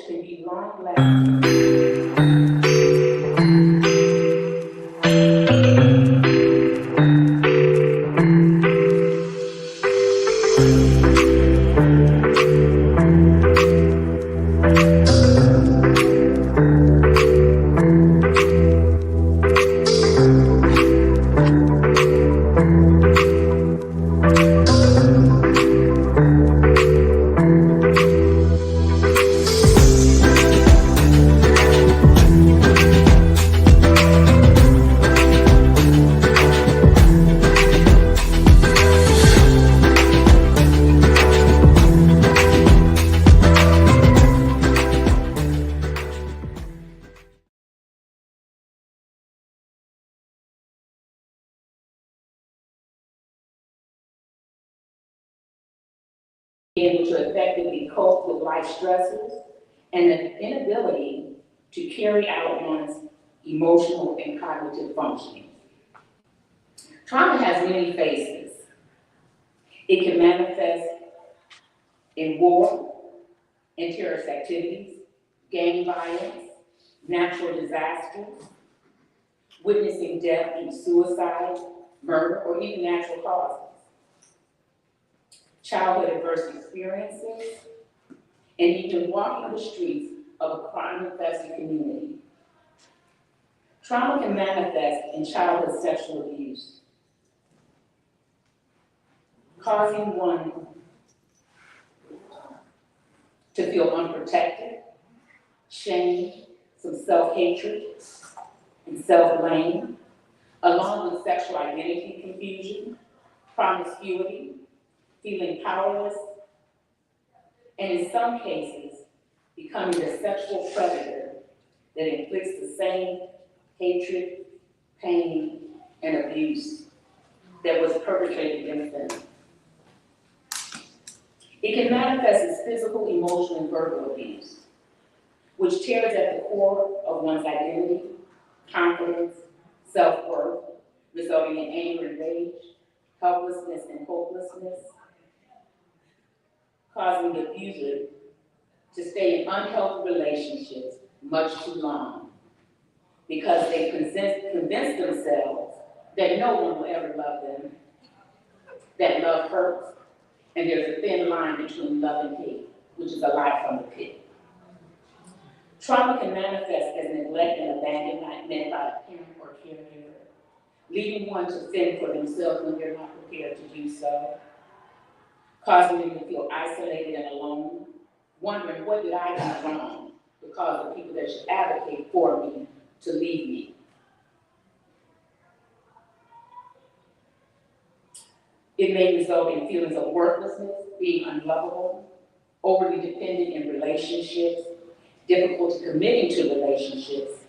can be long-lasting. Able to effectively cope with life stresses and the inability to carry out one's emotional and cognitive functioning. Trauma has many faces. It can manifest in war and terrorist activities, gang violence, natural disasters, witnessing death through suicide, murder, or even natural causes. Childhood adverse experiences, and even walking the streets of a crime-infested community. Trauma can manifest in childhood sexual abuse, causing one to feel unprotected, shame, some self-hatred, and self-blame, along with sexual identity confusion, promiscuity, feeling powerless, and in some cases, becoming a sexual predator that inflicts the same hatred, pain, and abuse that was perpetrated against them. It can manifest as physical, emotional, and verbal abuse, which tears at the core of one's identity, confidence, self-worth, resulting in anger and rage, helplessness and hopelessness, causing the abuser to stay in unhealthy relationships much too long because they convince themselves that no one will ever love them, that love hurts, and there's a thin line between love and hate, which is a lie from the pit. Trauma can manifest as neglect and abandonment by a parent or caregiver, leading one to fend for themselves when they're not prepared to do so, causing them to feel isolated and alone, wondering what did I do wrong to cause the people that should advocate for me to leave me. It may result in feelings of worthlessness, being unlovable, overly dependent in relationships, difficulty committing to relationships,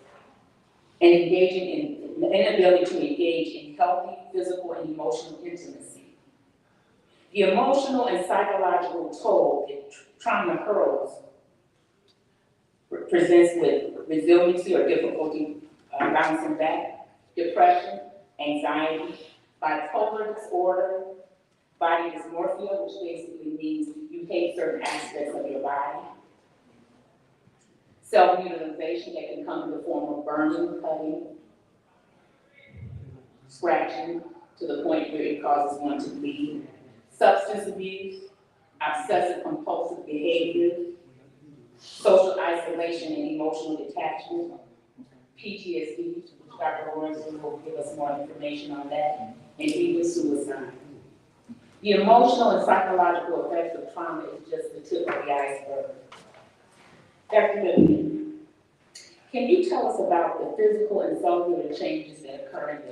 and engaging in the inability to engage in healthy physical and emotional intimacy. The emotional and psychological toll that trauma hurls presents with resiliency or difficulty bouncing back, depression, anxiety, bipolar disorder, body dysmorphia, which basically means you hate certain aspects of your body, self-mutilization that can come in the form of burning, cutting, scratching to the point where it causes one to bleed, substance abuse, obsessive compulsive behavior, social isolation and emotional detachment, PTSD, which Dr. Lawrenson will give us more information on that, and even suicide. The emotional and psychological effects of trauma is just the tip of the iceberg. Dr. Lillian, can you tell us about the physical and cellular changes that occur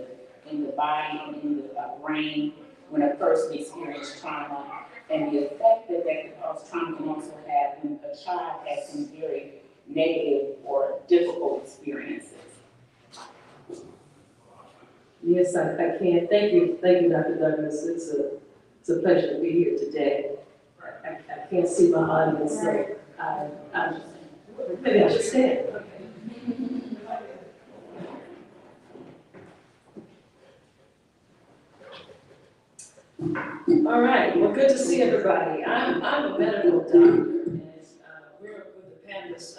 in the body and in the brain when a person experiences trauma, and the effect that trauma can also have when a child has some very negative or difficult experiences? Yes, I can. Thank you, Dr. Douglas. It's a pleasure to be here today. I can't see my audience, so maybe I should stand. Okay. All right. Well, good to see everybody. I'm a medical doctor, and we're with the panel practice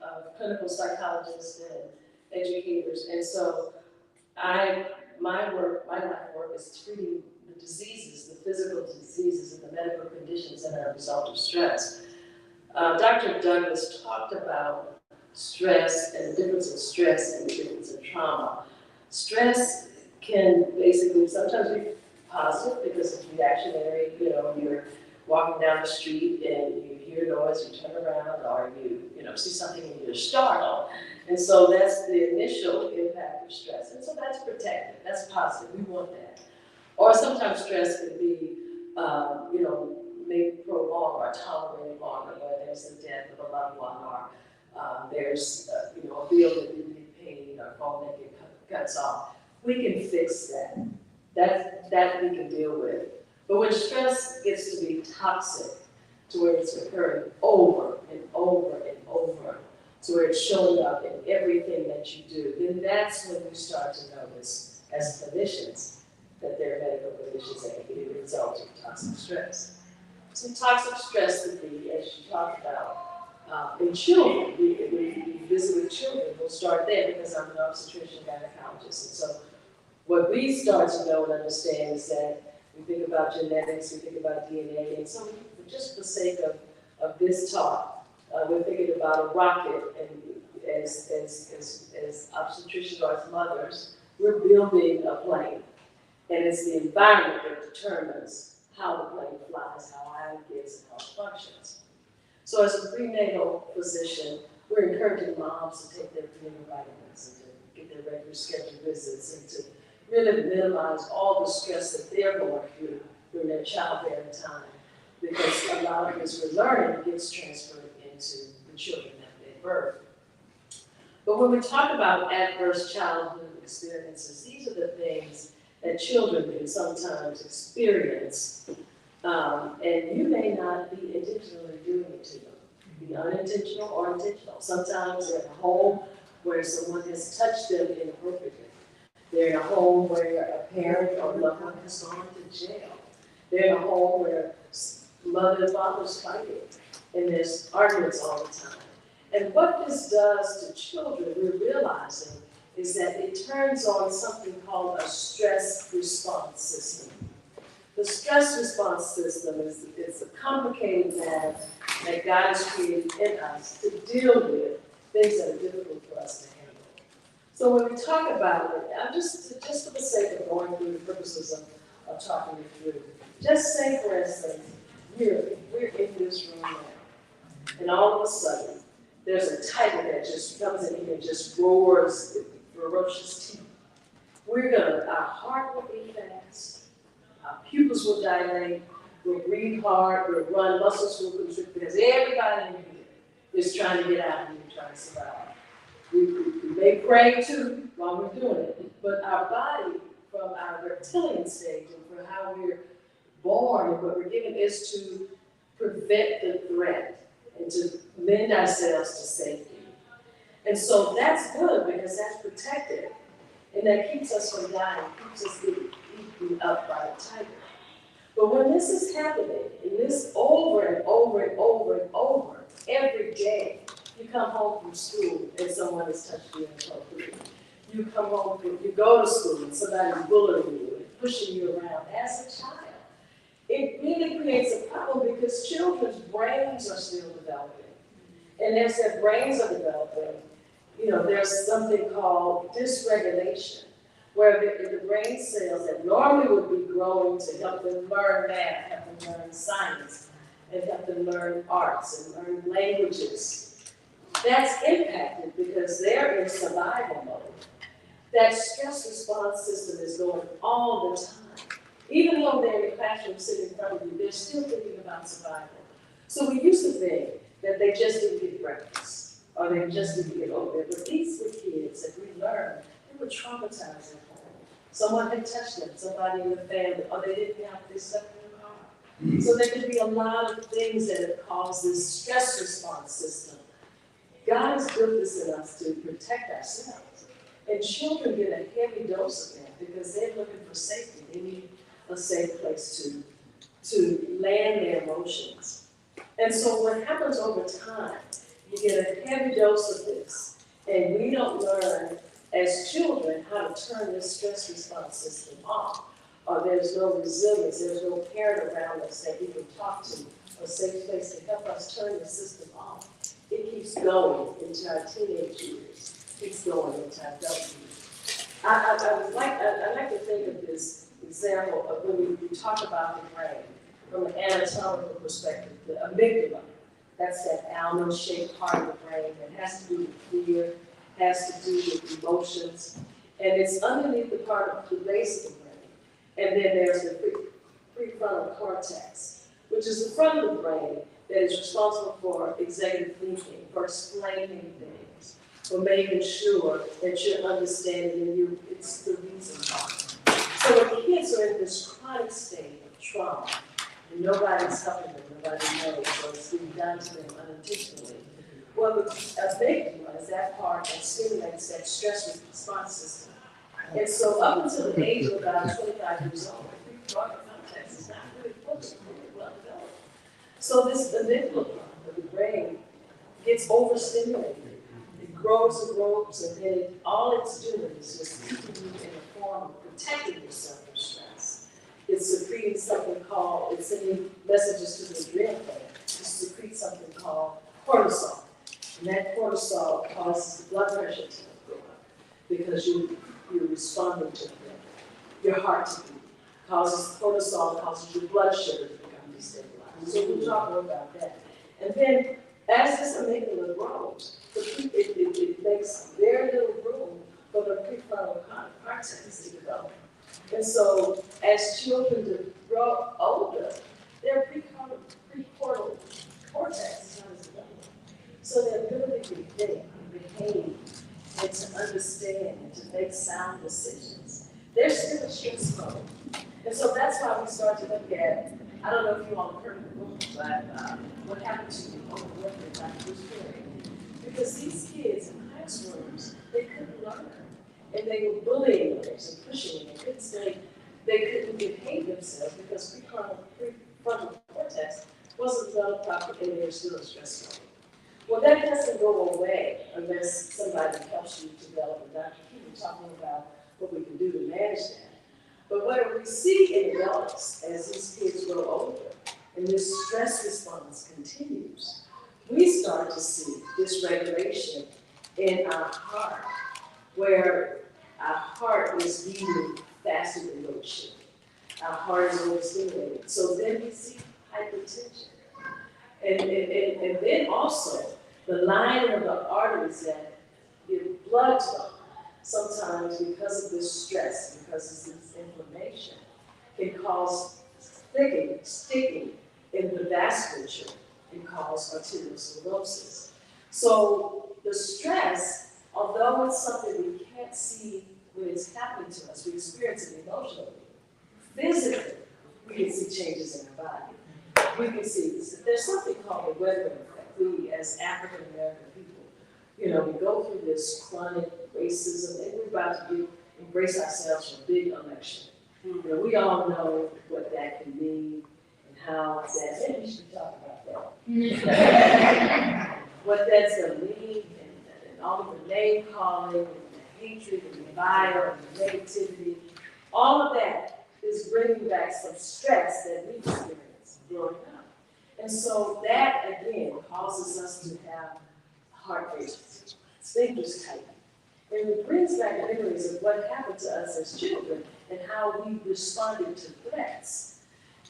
of clinical psychologists and educators. And so my life work is treating the diseases, the physical diseases and the medical conditions that are a result of stress. Dr. Douglas talked about stress and the difference in stress and the difference in trauma. Stress can basically sometimes be positive because it's reactionary. You're walking down the street and you hear noise, you turn around, or you see something and you're startled. And so that's the initial impact of stress. And so that's protective, that's positive, we want that. Or sometimes stress could be, maybe prolonged or tolerated longer, where there's the death of a loved one, or there's, a bill that didn't get paid, or phone that cuts off. We can fix that. That we can deal with. But when stress gets to be toxic, to where it's occurring over and over and over, to where it's showing up in everything that you do, then that's when you start to notice, as clinicians, that there are medical conditions that can be a result of toxic stress. Some toxic stress could be, as you talked about, in children. We visit with children, we'll start there because I'm an obstetrician gynecologist. And so what we start to know and understand is that we think about genetics, we think about DNA, and so just for the sake of this talk, we're thinking about a rocket, and as obstetricians or as mothers, we're building a plane. And it's the environment that determines how the plane flies, how high it gets, and how it functions. So as a prenatal physician, we're encouraging moms to take their prenatal vitamins and to get their regular scheduled visits and to really minimize all the stress that they're going through during their childbearing time, because a lot of this we're learning gets transferred into the children that they birth. But when we talk about adverse childhood experiences, these are the things that children can sometimes experience, and you may not be intentionally doing it to them. It can be unintentional or intentional. Sometimes they're at a home where someone has touched them inappropriately. They're in a home where a parent or loved one has gone to jail. They're in a home where mother and father's fighting, and there's arguments all the time. And what this does to children, we're realizing, is that it turns on something called a stress response system. The stress response system is a complicated matter that God has created in us to deal with things that are difficult for us to handle. So when we talk about it, I'm just for the sake of going through the purposes of talking it through, just say, for instance, we're in this room now, and all of a sudden, there's a tiger that just comes in here and just roars with ferocious teeth. Our heart will beat fast, our pupils will dilate, we'll breathe hard, we'll run, muscles will constrict, because everybody in here is trying to get out of here and trying to survive. We may pray too while we're doing it, but our body, from our reptilian stage and from how we're born and what we're given, is to prevent the threat and to lend ourselves to safety. And so that's good because that's protective, and that keeps us from dying, keeps us getting eaten up by a tiger. But when this is happening, and this over and over and over and over, every day, you come home from school and someone has touched you inappropriately. You come home, you go to school and somebody's bullying you and pushing you around as a child. It really creates a problem because children's brains are still developing. And as their brains are developing, there's something called dysregulation, where the brain cells that normally would be growing to help them learn math, help them learn science, and help them learn arts and learn languages, that's impacted because they're in survival mode. That stress response system is going all the time. Even though they're in the classroom sitting in front of you, they're still thinking about survival. So we used to think that they just didn't get breakfast, or they just didn't get over it. But these were kids that we learned, they were traumatized at home. Someone had touched them, somebody in the family, or they didn't have this stuff in their car. So there could be a lot of things that have caused this stress response system. God has built this in us to protect ourselves. And children get a heavy dose of that because they're looking for safety. They need a safe place to land their emotions. And so what happens over time, You get a heavy dose of this, and we don't learn as children how to turn this stress response system off. Or there's no resilience, there's no parent around us that we can talk to, a safe place to help us turn the system off. It keeps going into our teenage years, keeps going into our adult years. I like to think of this example of when we talk about the brain from an anatomical perspective, the amygdala. That's that almond-shaped part of the brain that has to do with fear, has to do with emotions, and it's underneath the part of the base of the brain. And then there's the prefrontal cortex, which is the front of the brain that is responsible for executive thinking, for explaining things, for making sure that you're understanding and it's the reason why. So when kids are in this chronic state of trauma, and nobody's helping them, nobody knows, or it's being done to them unintentionally, well, the amygdala is that part that stimulates that stress response system. And so up until the age of about 25 years old, the prefrontal cortex is not really fully well developed. So this amygdala of the brain gets overstimulated. It grows and grows, and then all it's doing is just keeping you in a form of protecting yourself from stress. It's secreting something called, it's sending messages to the adrenal gland. It secretes something called cortisol. And that cortisol causes the blood pressure to go up because you're responding to it. Your heart to beat. Cortisol causes your blood sugar to become destabilized. So we'll talk more about that. And then as this amygdala grows, it makes very little room for the prefrontal cortex to develop. And so as children grow older, their prefrontal cortex is not as developed. So their ability to think, behave, and to understand, and to make sound decisions, they're still in stress mode. And so that's why we start to look at, I don't know if you all have heard of the book, but what happened to you over working by Bruce Perry. Because these kids in classrooms, they couldn't learn. And they were bullying others and pushing them. They couldn't behave themselves because prefrontal cortex wasn't developed properly and they were still in stress mode. Well, that doesn't go away unless somebody helps you to develop, and Dr. King was talking about what we can do to manage that. But what we see in adults as these kids grow older and this stress response continues, we start to see dysregulation in our heart, where our heart is beating faster than what it should. Our heart is overstimulated. So then we see hypertension. And then also, the lining of the arteries that give blood to the heart, sometimes because of this stress, because of this inflammation, can cause sticking in the vasculature and cause arteriosclerosis. So the stress, although it's something we can't see when it's happening to us, we experience it emotionally, physically, we can see changes in our body. We can see this. There's something called the weather effect. We, as African American people, we go through this chronic racism, and we're about to embrace ourselves for a big election. We all know what that can mean and how that. Maybe we should talk about that. What that's going to mean, and all of the name calling, and the hatred, and the bile, and the negativity, all of that is bringing back some stress that we experienced growing up. And so that, again, causes us to have heart rate, fingers tighten. And it brings back memories of what happened to us as children and how we responded to threats.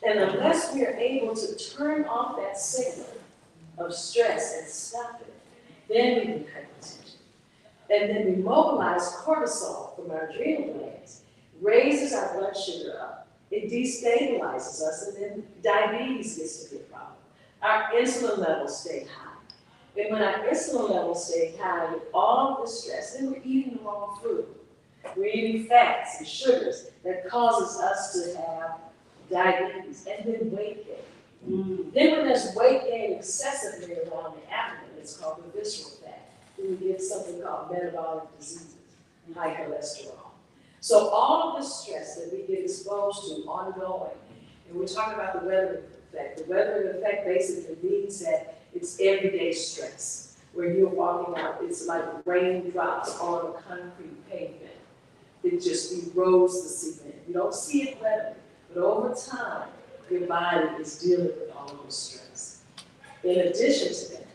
And unless we are able to turn off that signal of stress and stop it, then we get hypertension. And then we mobilize cortisol from our adrenal glands, raises our blood sugar up, it destabilizes us, and then diabetes gets to be a problem. Our insulin levels stay high. And when our insulin levels stay high with all of the stress, then we're eating the wrong food. We're eating fats and sugars that causes us to have diabetes and then weight gain. Then when there's weight gain excessively around the abdomen, it's called the visceral fat. Then we get something called metabolic diseases, high cholesterol. So all of the stress that we get exposed to ongoing, and we're talking about the weather effect. The weather effect basically means that it's everyday stress. where you're walking out, it's like raindrops on a concrete pavement. It just erodes the cement. You don't see it readily, but over time, your body is dealing with all of the stress. In addition to that,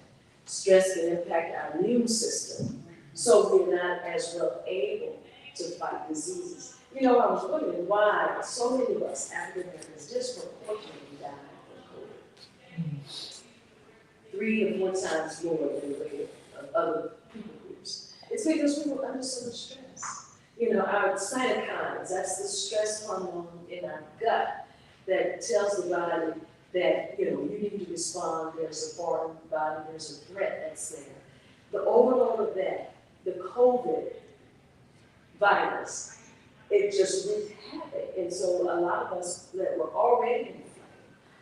stress can impact our immune system, so we're not as well able to fight diseases. You know, I was wondering why so many of us African Americans disproportionately die from COVID. 3 or 4 times more than the rate of other people groups. It's because we were under so much stress. You know, our cytokines, that's the stress hormone in our gut that tells the body that, you know, you need to respond, there's a foreign body, there's a threat that's there. The overload of that, the COVID virus, it just wreaked havoc. And so a lot of us that were already inflamed,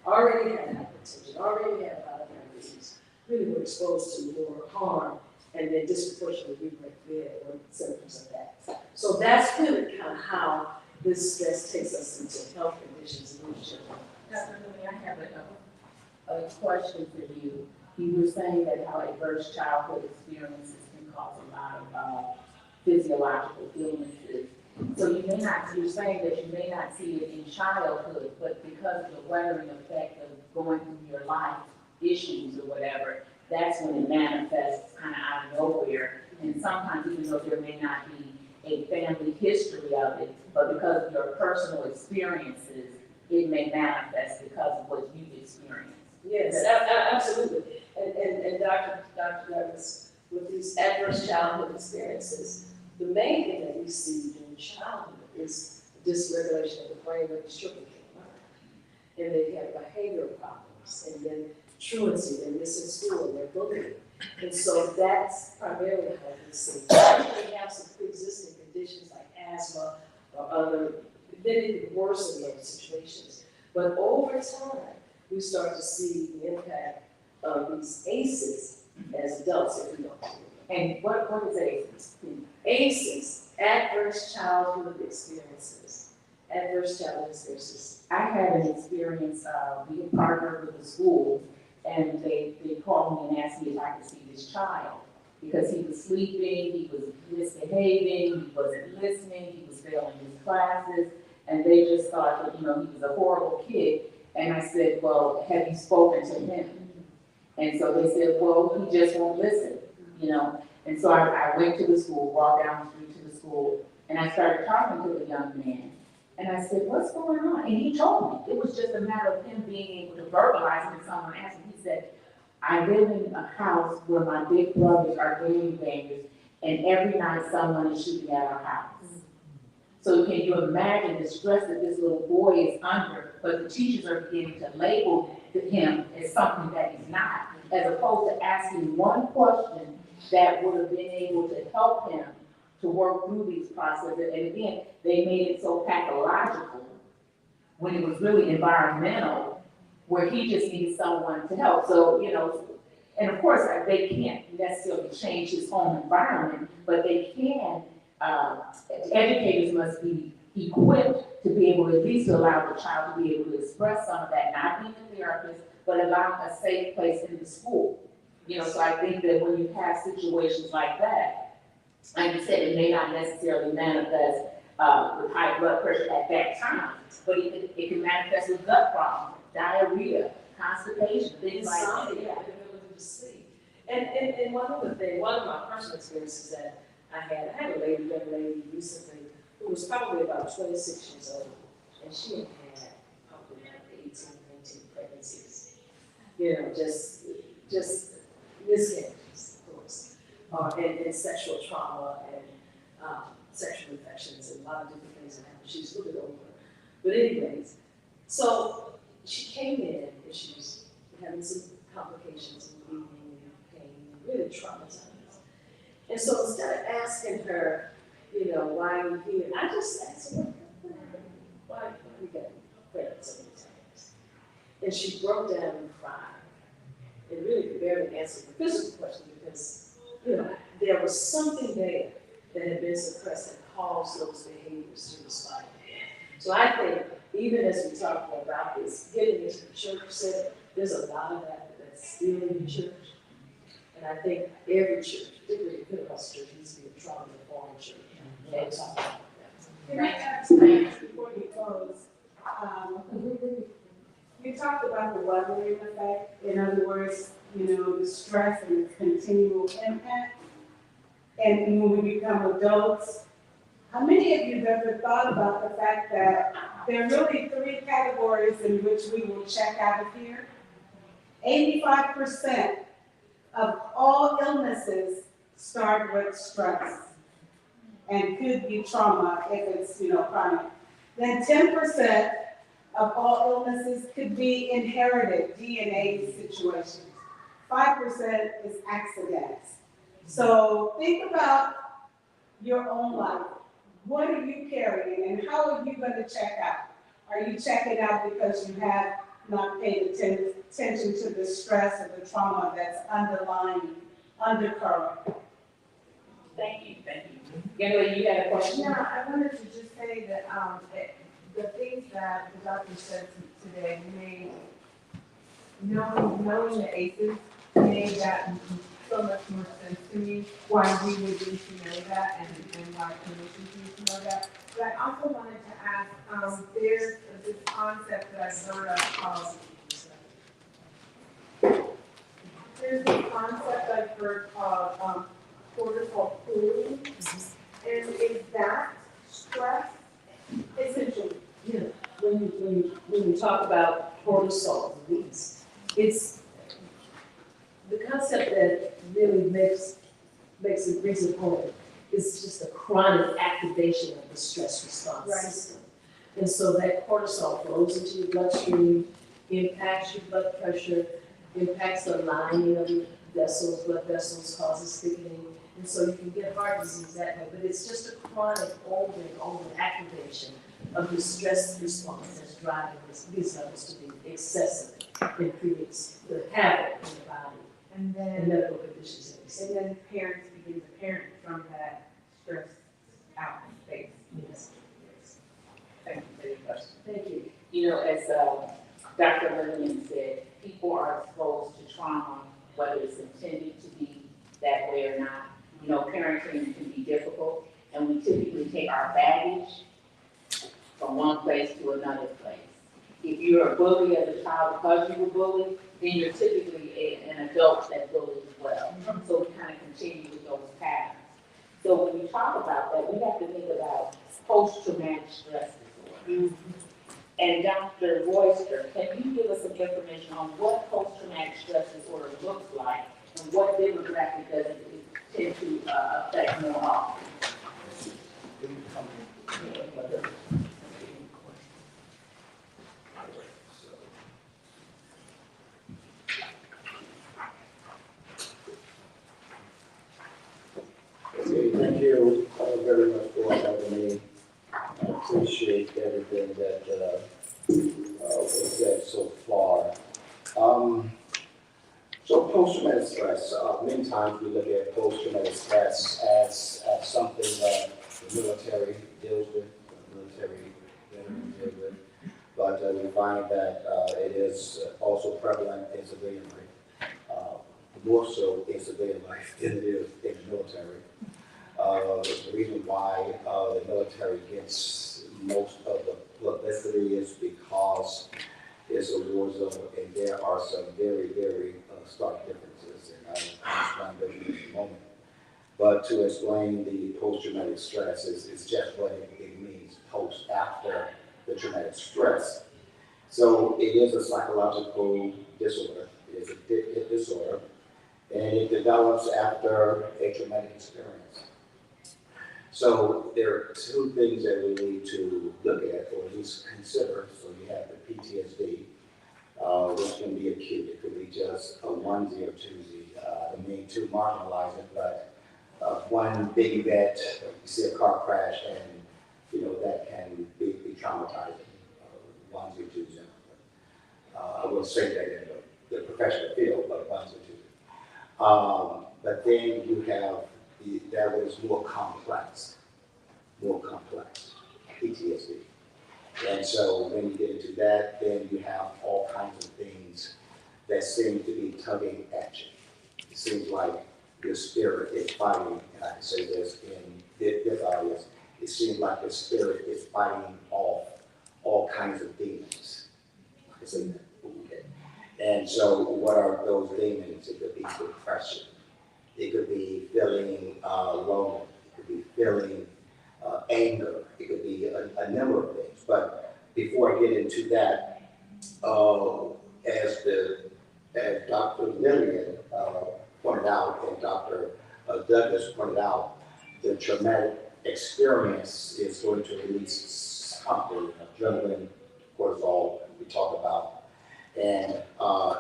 already had hypertension, already had biometric disease, really were exposed to more harm, and then disproportionately we had symptoms of that. So that's really kind of how this stress takes us into health conditions in each children. Dr. Louie, I have a question for you. You were saying that how adverse childhood experiences can cause a lot of physiological illnesses. So you're saying that you may not see it in childhood, but because of the weathering effect of going through your life issues or whatever, that's when it manifests kind of out of nowhere. And sometimes, even though there may not be a family history of it, but because of your personal experiences, it may manifest because of what you've experienced. Yes, absolutely. And Dr. Douglas, with these adverse childhood experiences, the main thing that we see during childhood is dysregulation of the brain where these children can't learn. And they have behavioral problems, and then truancy, they're missing school, they're bullying. And so that's primarily how we see it. They have some pre-existing conditions like asthma or other, then it can worsen those situations. But over time, we start to see the impact of these ACEs as adults if we don't do it. And what is ACEs? ACEs, adverse childhood experiences. Adverse childhood experiences. I had an experience, we had partnered with the school, and they called me and asked me if I could see this child, because he was sleeping, he was misbehaving, he wasn't listening, he was failing his classes, and they just thought that, you know, he was a horrible kid. And I said, well, have you spoken to him? And so they said, well, he just won't listen, you know. And so I went to the school, walked down the street to the school, and I started talking to the young man. And I said, what's going on? And he told me. It was just a matter of him being able to verbalize it when someone asked him. He said, I live in a house where my big brothers are gang bangers, and every night someone is shooting at our house. So can you imagine the stress that this little boy is under, but the teachers are beginning to label him as something that he's not, as opposed to asking one question that would have been able to help him to work through these processes. And again, they made it so pathological when it was really environmental, where he just needed someone to help. So, you know, and of course, they can't necessarily change his home environment, but they can, educators must be equipped to be able to at least allow the child to be able to express some of that, not being a therapist, but allow a safe place in the school. You know, so I think that when you have situations like that, like you said, it may not necessarily manifest with high blood pressure at that time, but it can manifest with gut problems, diarrhea, constipation, things like that. Yeah, to see. And one other thing, one of my personal experiences that I had a young lady recently who was probably about 26 years old, and she had had probably about 18, 19 pregnancies. You know, just miscarriages, of course, and sexual trauma and sexual infections and a lot of different things that happened. She was a little bit older. But anyways, so she came in and she was having some complications and bleeding and pain, really traumatized. And so instead of asking her, you know, why are you here, I just asked her, why we got pregnant so many times? And she broke down and cried. And really could barely answer the physical question because, you know, there was something there that had been suppressed that caused those behaviors to respond. So I think even as we talk more about this, getting into the church setting, there's a lot of that that's still in the church. And I think every church, particularly the Pentecostal church, needs to be a trauma-informed church. And talk about that. Can I ask you before you close? You talked about the weathering effect. In other words, the stress and the continual impact. And when we become adults, how many of you have ever thought about the fact that there are really 3 categories in which we will check out of here? 85% of all illnesses start with stress and could be trauma if it's, chronic. Then 10% of all illnesses could be inherited DNA situations. 5% is accidents. So think about your own life. What are you carrying and how are you going to check out? Are you checking out because you have not paid attention to the stress or the trauma that's undercurrent? Thank you. Young lady, you had a question? Yeah, I wanted to just say that the things that the doctor said today knowing the ACEs made that so much more sense to me, why we would need to know that and why clinicians need to know that. But I also wanted to ask, there's this concept that I've heard of called, cortisol cooling. And is that stress? Essentially. Yeah, when you talk about cortisol release, it's the concept that really brings it home is just a chronic activation of the stress response system. And so that cortisol flows into your bloodstream, impacts your blood pressure, impacts the lining of your vessels, blood vessels, causes thickening. And so you can get heart disease that way, but it's just a chronic over and over activation of the stress response that's driving these levels to be excessive and creates the havoc in the body And and then, medical conditions that we see. and then parents begin to parent from that stress out space. Yes. Thank you for your question. Thank you. As Dr. Lillian said, people are exposed to trauma, whether it's intended to be that way or not. Parenting can be difficult, and we typically take our baggage from one place to another place. If you're a bully as a child because you were bullied, then you're typically an adult that bullied as well. So we kind of continue with those patterns. So when we talk about that, we have to think about post-traumatic stress disorder. And Dr. Royster, can you give us some information on what post-traumatic stress disorder looks like and what demographic does it tend to affect more often? Okay, thank you very much for having me. I appreciate everything that was said so far. So post-traumatic stress, many times we look at post-traumatic stress as something that the military deals with, but we find that it is also prevalent in civilian life, more so in civilian life than it is in the military. The reason why the military gets most of the publicity is because it's a war zone, and there are some very, very stark differences, and I'll explain those in a moment. But to explain the post-traumatic stress is just what it means after the traumatic stress. So it is a psychological disorder. It is a disorder, and it develops after a traumatic experience. So there are 2 things that we need to look at, or at least consider. So you have the PTSD, which can be acute. It could be just a onesie or twosie. I mean to marginalize it, but one big event, you see a car crash, and that can be traumatizing. Onesie or twosie. I will say that in the professional field, but onesie or twosie. But then you have that was more complex PTSD. And so when you get into that, then you have all kinds of things that seem to be tugging at you. it seems like your spirit is fighting, and I can say this in this audience, it seems like your spirit is fighting off all kinds of demons. I can say that. Okay. And so what are those demons? It could be depression. It could be feeling lonely. It could be feeling anger. It could be a number of things. But before I get into that, as Dr. Lillian pointed out and Dr. Douglas pointed out, the traumatic experience is going to release something, adrenaline, cortisol, we talk about, and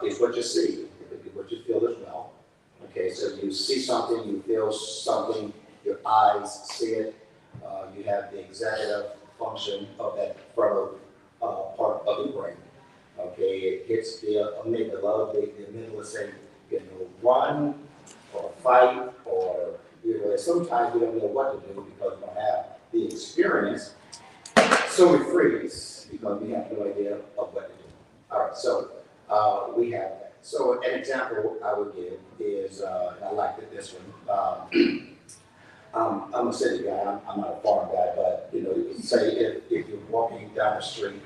it's what you see. It could be what you feel as well. Okay, so you see something, you feel something, your eyes see it, you have the executive function of that frontal part of the brain. Okay, it hits the amygdala, the amygdala say, run or fight, or sometimes we don't know what to do because we don't have the experience. So we freeze because we have no idea of what to do. All right, so we have that. So an example I would give is, and I like this one. I'm a city guy. I'm not a farm guy, but say if you're walking down the street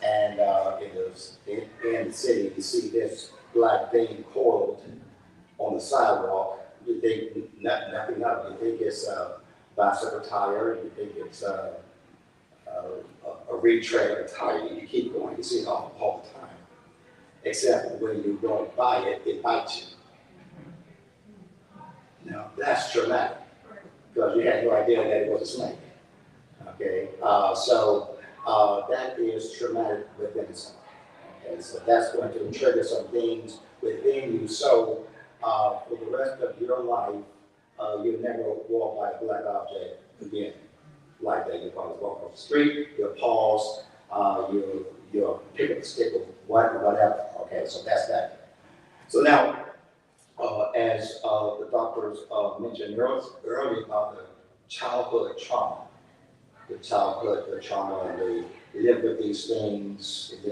and in the city, you see this black thing coiled on the sidewalk. You think nothing of it. You think it's a bicycle tire. You think it's a retread tire. You keep going. You see it all the time. Except when you go and buy it, it bites you. Now that's traumatic because you had no idea that it was a snake. Okay, so that is traumatic within itself. Okay, so that's going to trigger some things within you. So for the rest of your life, you'll never walk by a black object again like that. You'll probably walk off the street, you'll pause, you'll pick up a stick of whatever. Okay, so that's that. So now, as the doctors mentioned earlier about the childhood trauma, the trauma, and they live with these things, and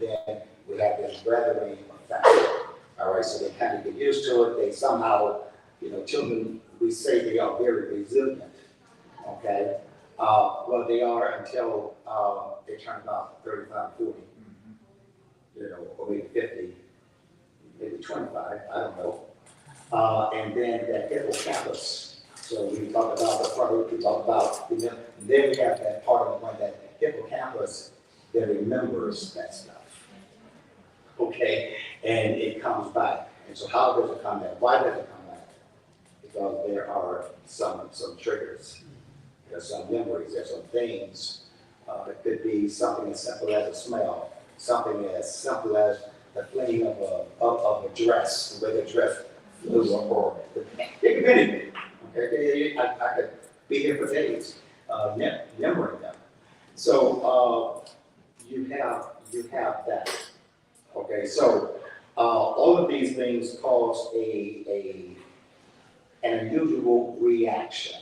then we have this weathering effect. All right, so they kind of get used to it. They somehow, children, we say they are very resilient. Okay, well, they are until they turn about 35, 40, or maybe 50, maybe 25, I don't know. And then that hippocampus. So we talk about the part, we talk about, then we have that part of the one, that hippocampus that remembers that stuff. Okay, and it comes back. And so how does it come back? Why does it come back? Because there are some triggers. There's some memories, there's some things. It could be something as simple as a smell, something as simple as the flinging of a dress, the way the dress flew, or it could be anything. Okay, I could be here for days, remembering them. So you have that. Okay, so all of these things cause an unusual reaction,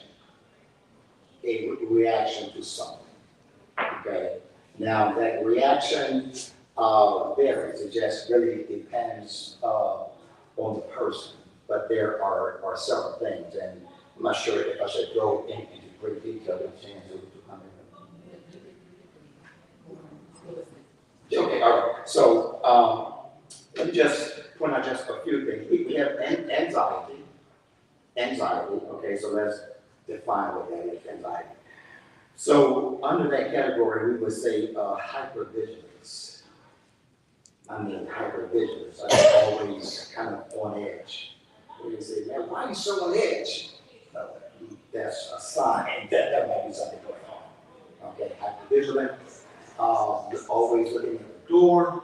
a reaction to something. Okay, now that reaction varies. It just really depends on the person. But there are several things, and I'm not sure if I should go into great detail to come in. Okay, all right. So let me just point out just a few things. We have anxiety. Okay, so let's define what that is, anxiety. So under that category, we would say hypervigilance. I mean hypervigilance. I'm always kind of on edge. When you say, man, why are you so on edge? That's a sign that there might be something going on. Okay, hypervigilant, always looking at the door,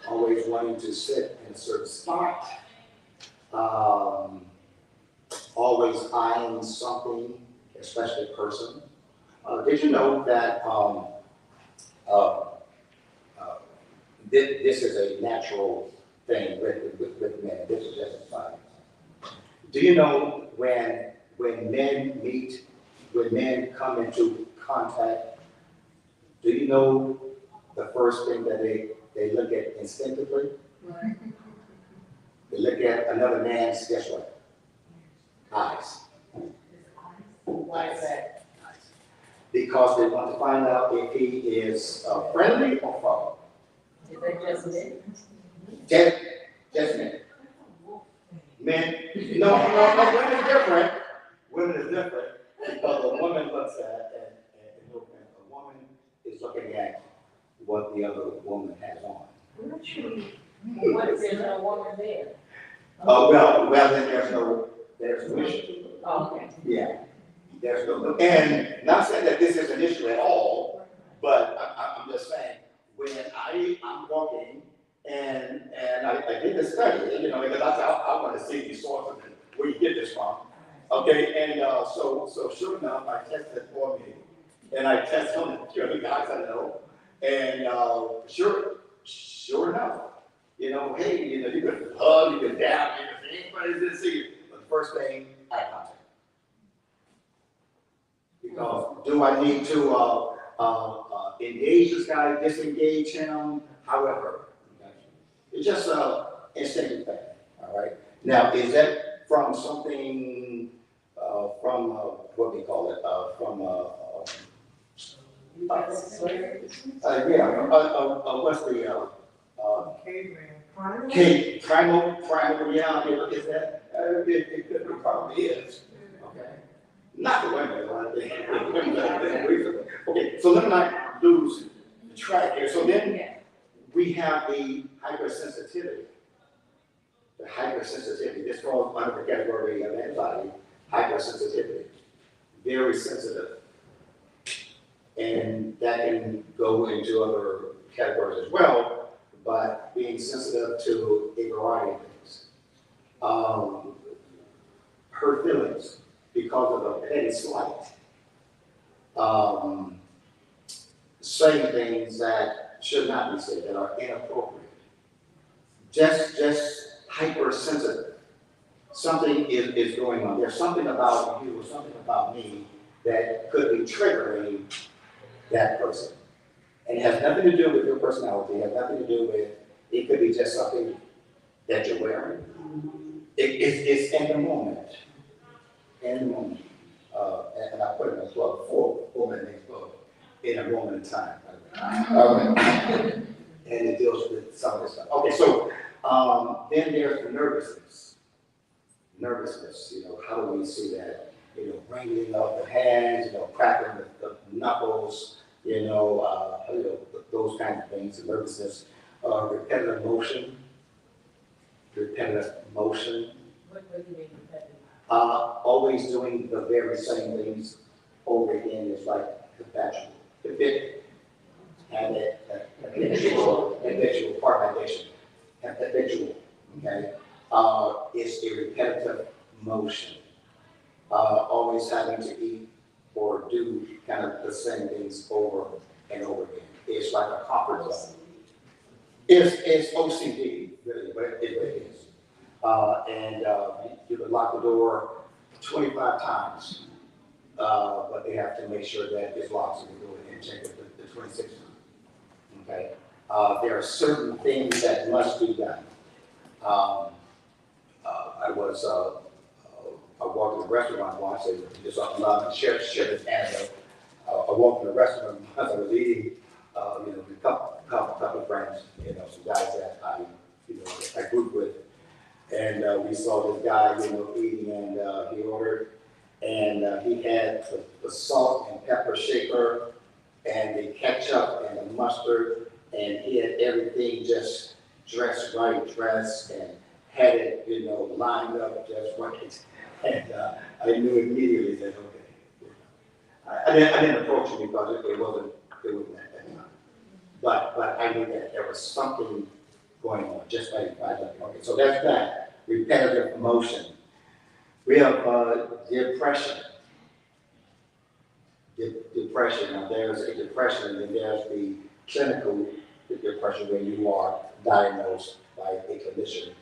always wanting to sit in a certain spot, always eyeing something, especially a person. Did you know that this is a natural thing with men? This is just a sign. Do you know when men meet, when men come into contact, do you know the first thing that they look at instinctively? Right. They look at another man's, guess what? Eyes. Why is that? Eyes. Because they want to find out if he is friendly or foul. Is that just it? Just men. Men, no, women is different. Women is different because a woman looks at, and a woman is looking at what the other woman has on. What if there's no woman there? Well, then there's no issue. Oh, okay. Yeah, there's no, and not saying that this is an issue at all, but I'm just saying, when I'm walking and I did the study, you know, because I want to see these sources and where you get this from. Okay, and so sure enough, I tested for me, and I tested on the guys I know, and sure enough, you know, hey, you know, you could hug, you could dab, you could say, anybody didn't see you. But the first thing, eye contact. Because do I need to engage this guy, disengage him, however? Okay. It's just instinctive thing, all right? Now, is that from something, from, what do you call it, what's the, primal, yeah, is that, it probably is, okay? Not the women, I think. Okay, so let me not lose track here. So then we have the hypersensitivity. The hypersensitivity, this falls under the category of anxiety, hypersensitivity. Very sensitive. And that can go into other categories as well, but being sensitive to a variety of things. Hurt feelings because of a petty slight. Saying things that should not be said, that are inappropriate. Just hypersensitive. Something is going on. There's something about you or something about me that could be triggering that person. And it has nothing to do with your personality, it has nothing to do with, it could be just something that you're wearing. It's in the moment. In the moment. And I put it in a club, four-minute club, in a moment in time. And it deals with some of this stuff. Okay, so then there's the nervousness. Nervousness, you know, how do we see that? You know, wringing of the hands, you know, cracking the knuckles, you know, those kinds of things, the nervousness, repetitive motion. Repetitive motion. What do you mean repetitive? Always doing the very same things over again is like habitual. Habitual, partization, habitual, okay? It's a repetitive motion. Always having to eat or do kind of the same things over and over again. It's like a comfort zone. It's OCD, really, but it really is. And you could lock the door 25 times, but they have to make sure that it's locked so you go ahead and check it the 26th time. Okay? There are certain things that must be done. I walked in a restaurant once, and just allowed me to share this anecdote. I walked in a restaurant once, I was eating, with a couple of friends, some guys that I grouped with. And we saw this guy, eating, and he ordered, and he had the salt and pepper shaker, and the ketchup and the mustard, and he had everything just dressed right, and had it, lined up just right. And I knew immediately that, okay. I didn't approach him because it wasn't that time. But I knew that there was something going on, just like okay. So that's that, repetitive motion. We have depression. Depression. Now there's a depression, and then there's the clinical depression when you are diagnosed by a clinician.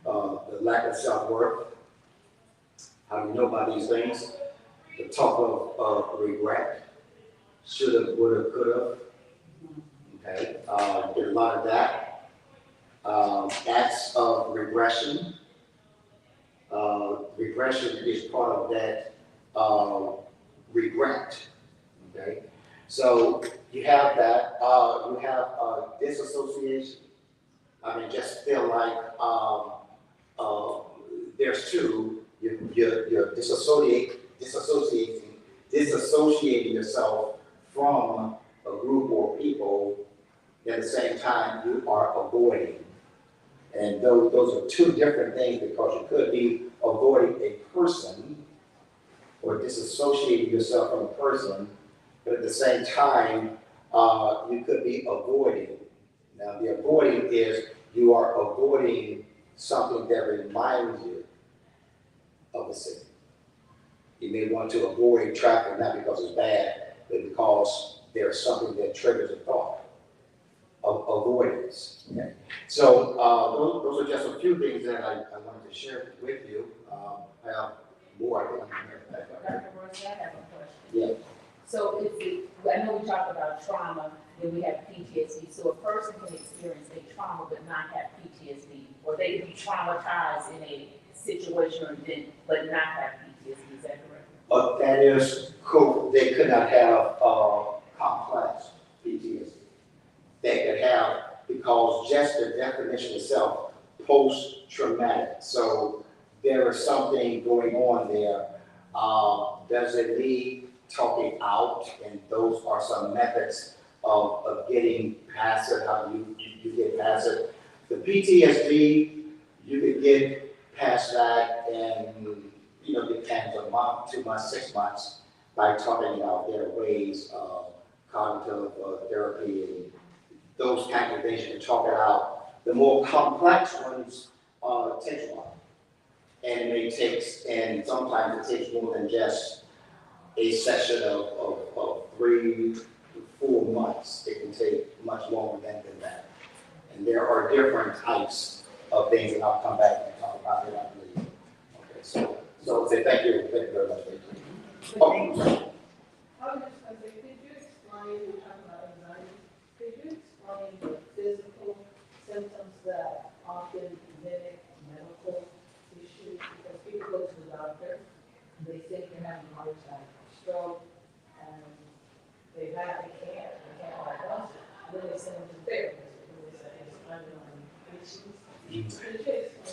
The lack of self-worth. How do you know about these things? The talk of regret. Should have, would have, could have. Okay. There's a lot of that. acts of regression. Regression is part of that regret. Okay, so you have that. You have disassociation. I mean, just feel like there's two. You're disassociating yourself from a group or people. At the same time, you are avoiding. And those are two different things, because you could be avoiding a person or disassociating yourself from a person, but at the same time, you could be avoiding. Now, the avoiding is you are avoiding something that reminds you of a sin. You may want to avoid traffic not because it's bad, but because there's something that triggers a thought of avoidance. Okay? So those are just a few things that I wanted to share with you. I have more. Dr. Royce, I have a question. Yeah. So I know we talked about trauma, and we have PTSD. So a person can experience a trauma but not have PTSD, or they can be traumatized in a situation or event but not have PTSD. Is that correct? That is cool. They could not have complex PTSD. They could have, because just the definition itself, post-traumatic. So there is something going on there. Does it need talking out? And those are some methods of getting past it, how you get past it. The PTSD, you could get past that in, depends on a month, 2 months, 6 months, by talking out. There are ways of cognitive therapy and those kinds of things, you can talk it out. The more complex ones takes a while. And it may take, and sometimes it takes more than just a session of 3 to 4 months. It can take much longer than that. And there are different types of things, and I'll come back and talk about it, I believe. Okay, so say thank you very much. Oh, I was just going to say, could you explain, we talked about anxiety, could you explain the physical symptoms that often mimic medical issues? Because people go to the doctor, they think they're having a heart attack, stroke, and they can't diagnose it. Then they send them to therapists, and they say it's underlying issues. Could you explain?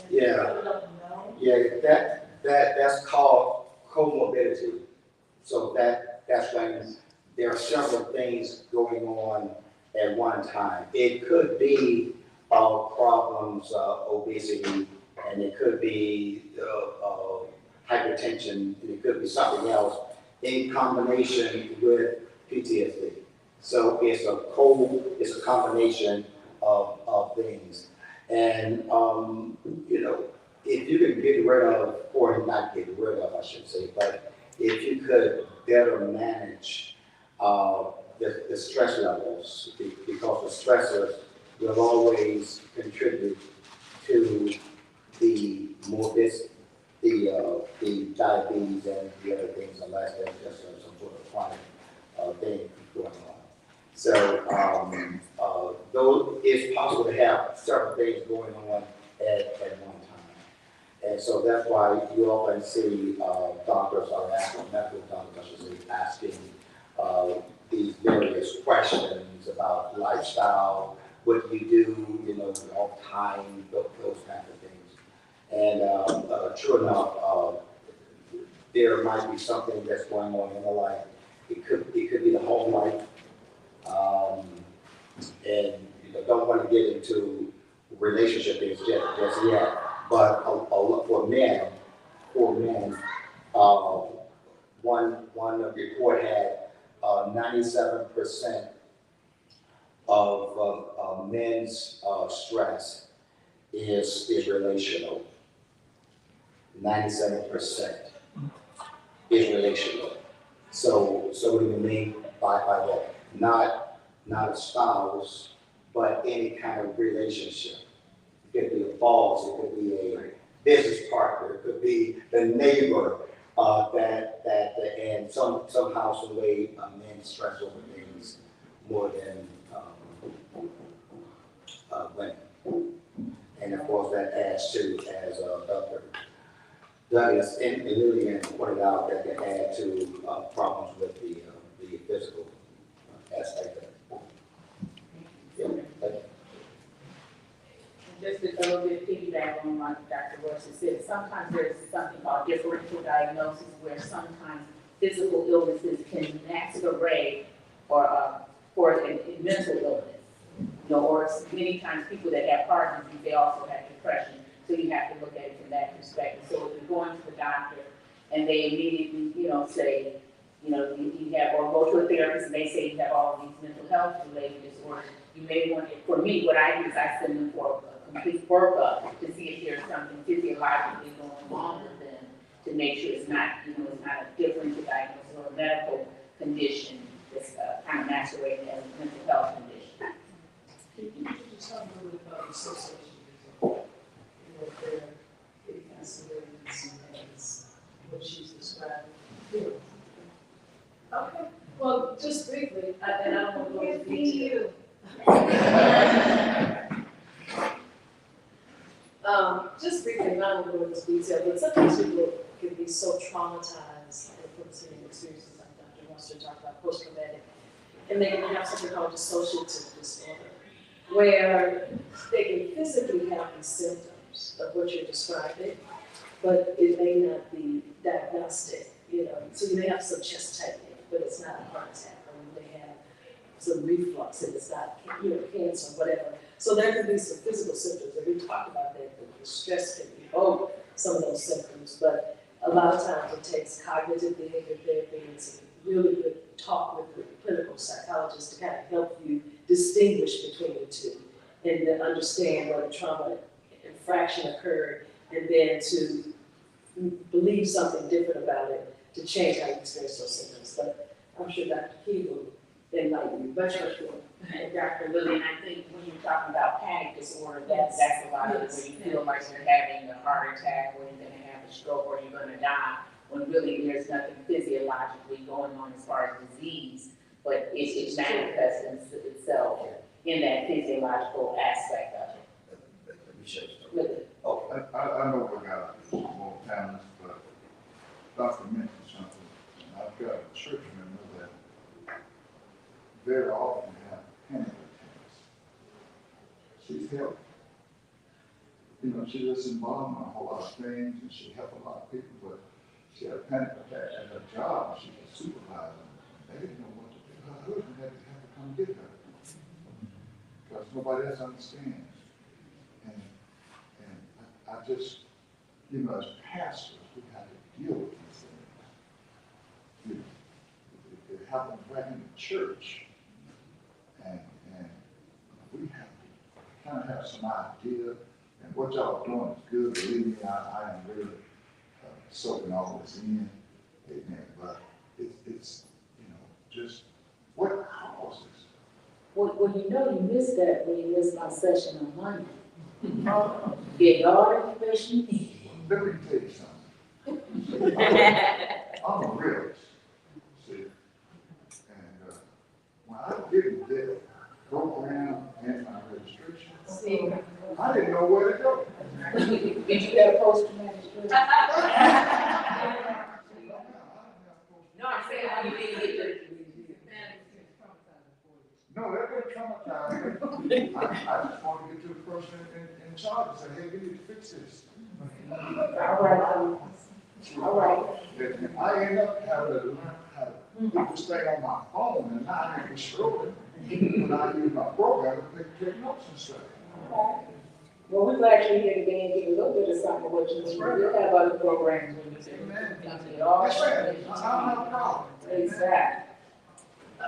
Yeah. People don't know. Yeah, that's called comorbidity. So that's when there are several things going on at one time. It could be problems, obesity, and it could be hypertension, and it could be something else in combination with PTSD. So it's a combination of things. And if you can get rid of, or not get rid of, I should say, but if you could better manage the stress levels, because the stressors will always contribute to the morbidity, the diabetes and the other things, unless there's just some sort of chronic thing going on. So though it's possible to have several things going on at one time. And so that's why you often see doctors are asking, medical doctors, I should say, asking these various questions about lifestyle, what you do, all time, those kinds of things. And true enough, there might be something that's going on in the life. It could be the home life, and don't want to get into relationship things just yet. But for men, one report had 97% of men's stress is relational. 97% is relational. So what do you mean by that? Not a spouse, but any kind of relationship. It could be a boss, it could be a business partner, it could be the neighbor, and somehow, some way, men stress over things more than women. And of course, that adds to, as Dr. Douglas and Lillian pointed out, that can add to problems with the physical aspect of it. Yeah, thank you. Just a little bit piggyback on what Dr. Russell said, sometimes there's something called differential diagnosis where sometimes physical illnesses can masquerade for a mental illness. You know, or many times people that have heart disease, they also have depression. So you have to look at it from that perspective. So if you're going to the doctor and they immediately, you know, say, you know, you have, or go to a therapist and they say you have all of these mental health related disorders, you may want to, for me, what I do is I send them for a complete workup to see if there's something physiologically going on with them to make sure it's not, you know, it's not a differential diagnosis or a medical condition that's kind of masquerading as a mental health condition. Can you just talk a little bit about the association? You know, their considerations as what she's describing. Yeah. Okay, well, just briefly, and I don't want to go into detail. Just briefly, and I don't want to go into detail, but sometimes people can be so traumatized from seeing experiences like Dr. Ruster talked about post-traumatic, and they can have something called dissociative disorder, where they can physically have the symptoms of what you're describing, but it may not be diagnostic, you know. So you may have some chest tightening, but it's not a heart attack, or you may have some reflux and it's not, you know, cancer, whatever. So there can be some physical symptoms, and we talked about that, the stress can evoke some of those symptoms, but a lot of times it takes cognitive behavior therapy and some really good talk with the clinical psychologist to kind of help you distinguish between the two and then understand what a trauma infraction occurred, and then to believe something different about it to change how you experience those symptoms. But I'm sure Dr. Key will enlighten you much more. And Dr. Lillian, I think when you're talking about panic disorder, that's a lot of it, where you feel like you're having a heart attack, or you're gonna have a stroke, or you're gonna die, when really there's nothing physiologically going on as far as disease, but it manifests itself in that physiological aspect of it. I know we got more talents, but Dr. mentioned something, and I've got a church member that very often have panic attacks. She's healthy. You know, she was involved in a whole lot of things, and she helped a lot of people, but she had a panic attack at her job. She was supervising. They didn't know what to do. Her husband had to come get her because nobody else understands. And I just, you know, as pastors, we have to deal with these things. You know, it happens right in the church, and we have to kind of have some idea. And what y'all are doing is good. Believe me, I am really soaking all this in. Amen. But it's you know, just what causes? Well, you know, you missed that when you missed my session on Monday. Get all the information you need. Let me tell you something. I'm a realist, see, and when I didn't get a program and my registration, I didn't know where to go. Did you get a post-traumatic stress? No, I'm saying you didn't get the. No, that didn't traumatize me. I just want to get to the person in charge and say, hey, we need to fix this. All right. And I end up having to learn how to put this thing on my phone, and now I can destroy it. When I use my program to take notes and stuff. Well, we're glad you're here today and get a little bit of something of what you need. We'll have other programs when you do. That's right. I don't have a problem. Exactly. I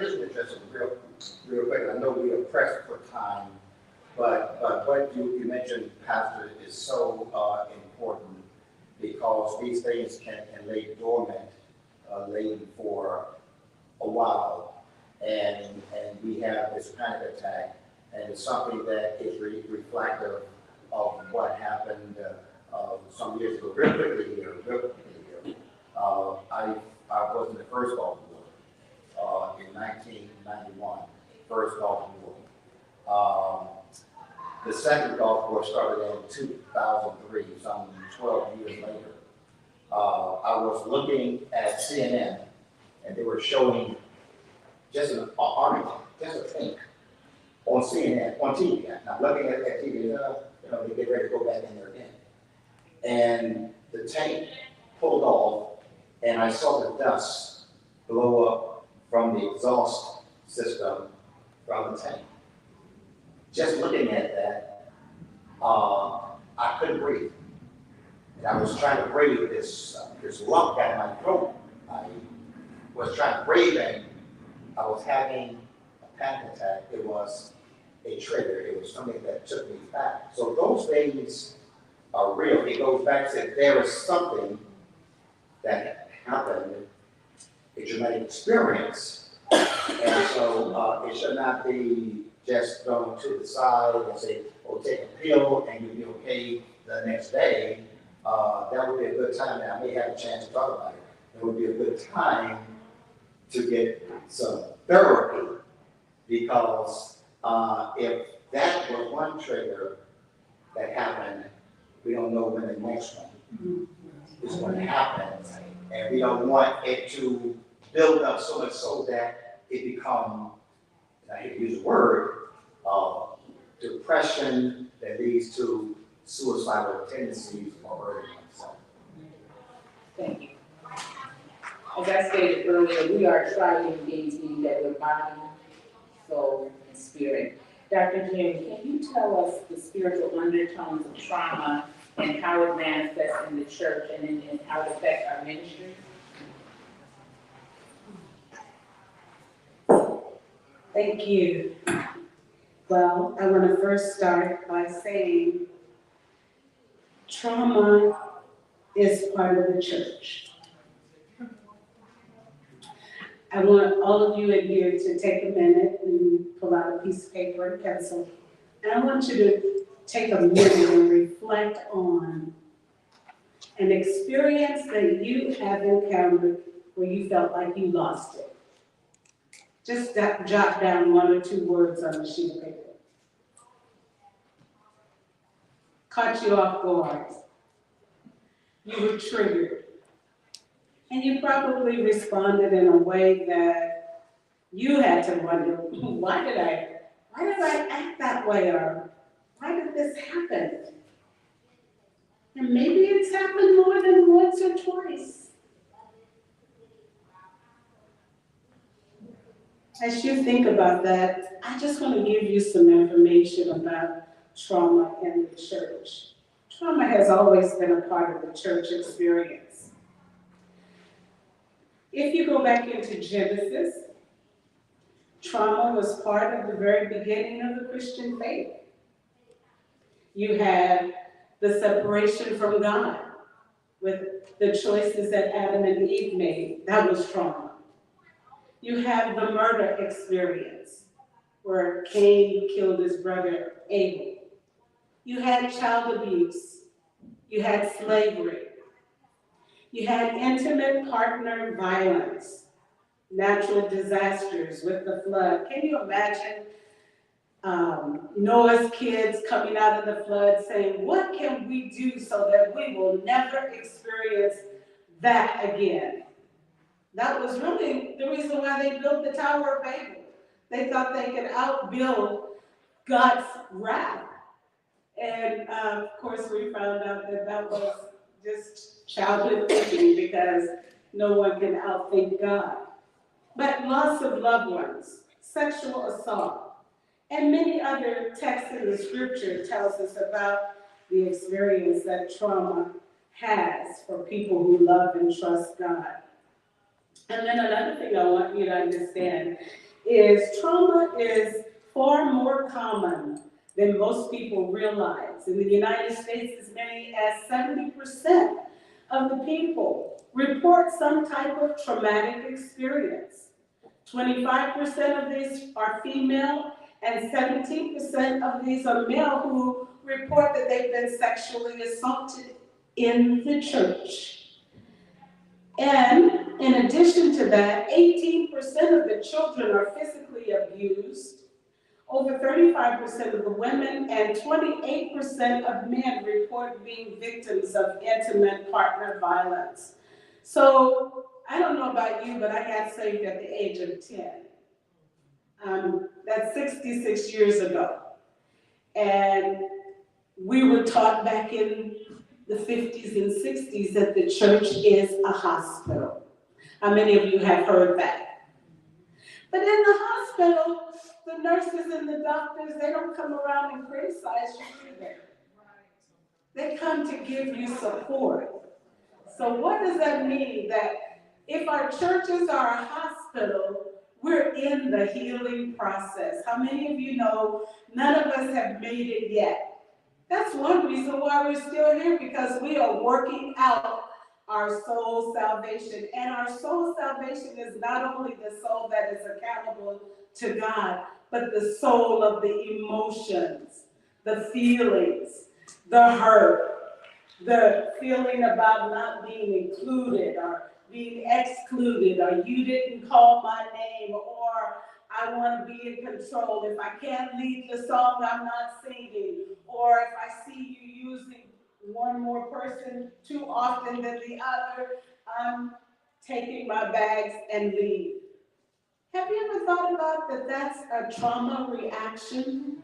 just want to address something real quick. I know we are pressed for time, but what you mentioned, Pastor, is so important because these things can lay dormant, laid for a while, and we have this panic attack, and it's something that is reflective of what happened some years ago. Real quickly here. I was in the first Gulf War in 1991, first Gulf War. The second Gulf War started in 2003, some 12 years later. I was looking at CNN, and they were showing just an article, just a thing, on CNN, on TV. Now, looking at that TV, they get ready to go back in there again. And the tank pulled off, and I saw the dust blow up from the exhaust system from the tank. Just looking at that, I couldn't breathe. And I was trying to breathe, this lump got in my throat. I was trying to breathe, and I was having a panic attack. It was a trigger. It was something that took me back. So those things are real. It goes back to there is something that happened, a traumatic experience. And so it should not be just thrown to the side and say, oh, take a pill and you'll be okay the next day. That would be a good time, and I may have a chance to talk about it. It would be a good time to get some therapy, because if that was one trigger that happened, we don't know when the next one is going to happen, and we don't want it to build up so much so that it become, I hate to use the word, depression that leads to suicidal tendencies or hurting oneself. Thank you. As I stated earlier, we are tri-human beings, meaning that we're body, soul, and spirit. Dr. Jim, can you tell us the spiritual undertones of trauma and how it manifests in the church and how it affects our ministry? Thank you. Well, I want to first start by saying trauma is part of the church. I want all of you in here to take a minute and pull out a piece of paper and pencil. And I want you to take a minute and reflect on an experience that you have encountered where you felt like you lost it. Just jot down 1 or 2 words on a sheet of paper. Caught you off guard. You were triggered. And you probably responded in a way that you had to wonder, why did I act that way, or why did this happen? And maybe it's happened more than once or twice. As you think about that, I just want to give you some information about trauma in the church. Trauma has always been a part of the church experience. If you go back into Genesis, trauma was part of the very beginning of the Christian faith. You had the separation from God with the choices that Adam and Eve made. That was trauma. You have the murder experience, where Cain killed his brother Abel. You had child abuse. You had slavery. You had intimate partner violence, natural disasters with the flood. Can you imagine Noah's kids coming out of the flood saying, what can we do so that we will never experience that again? That was really the reason why they built the Tower of Babel. They thought they could outbuild God's wrath. And of course, we found out that that was just childhood thinking, because no one can outthink God. But loss of loved ones, sexual assault, and many other texts in the scripture tells us about the experience that trauma has for people who love and trust God. And then another thing I want you to understand is trauma is far more common than most people realize. In the United States, as many as 70% of the people report some type of traumatic experience. 25% of these are female, and 17% of these are male who report that they've been sexually assaulted in the church. And in addition to that, 18% of the children are physically abused. Over 35% of the women and 28% of men report being victims of intimate partner violence. So I don't know about you, but I got saved at the age of 10. That's 66 years ago. And we were taught back in the 50s and 60s that the church is a hospital. How many of you have heard that? But in the hospital, the nurses and the doctors, they don't come around and criticize you either. They come to give you support. So what does that mean? That if our churches are a hospital, we're in the healing process. How many of you know none of us have made it yet? That's one reason why we're still here, because we are working out our soul salvation. And our soul salvation is not only the soul that is accountable to God, but the soul of the emotions, the feelings, the hurt, the feeling about not being included or being excluded, or you didn't call my name, or I want to be in control. If I can't lead the song, I'm not singing. Or if I see you using one more person too often than the other, I'm taking my bags and leave. Have you ever thought about that that's a trauma reaction?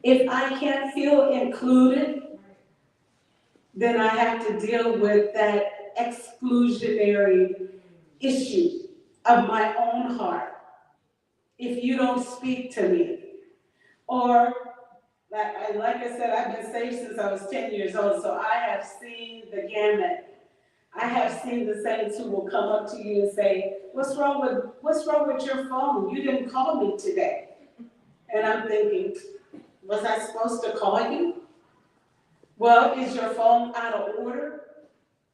If I can't feel included, then I have to deal with that exclusionary issue of my own heart. If you don't speak to me, or like I said, I've been saved since I was 10 years old, so I have seen the gamut. I have seen the saints who will come up to you and say, what's wrong with your phone? You didn't call me today. And I'm thinking, was I supposed to call you? Well, is your phone out of order?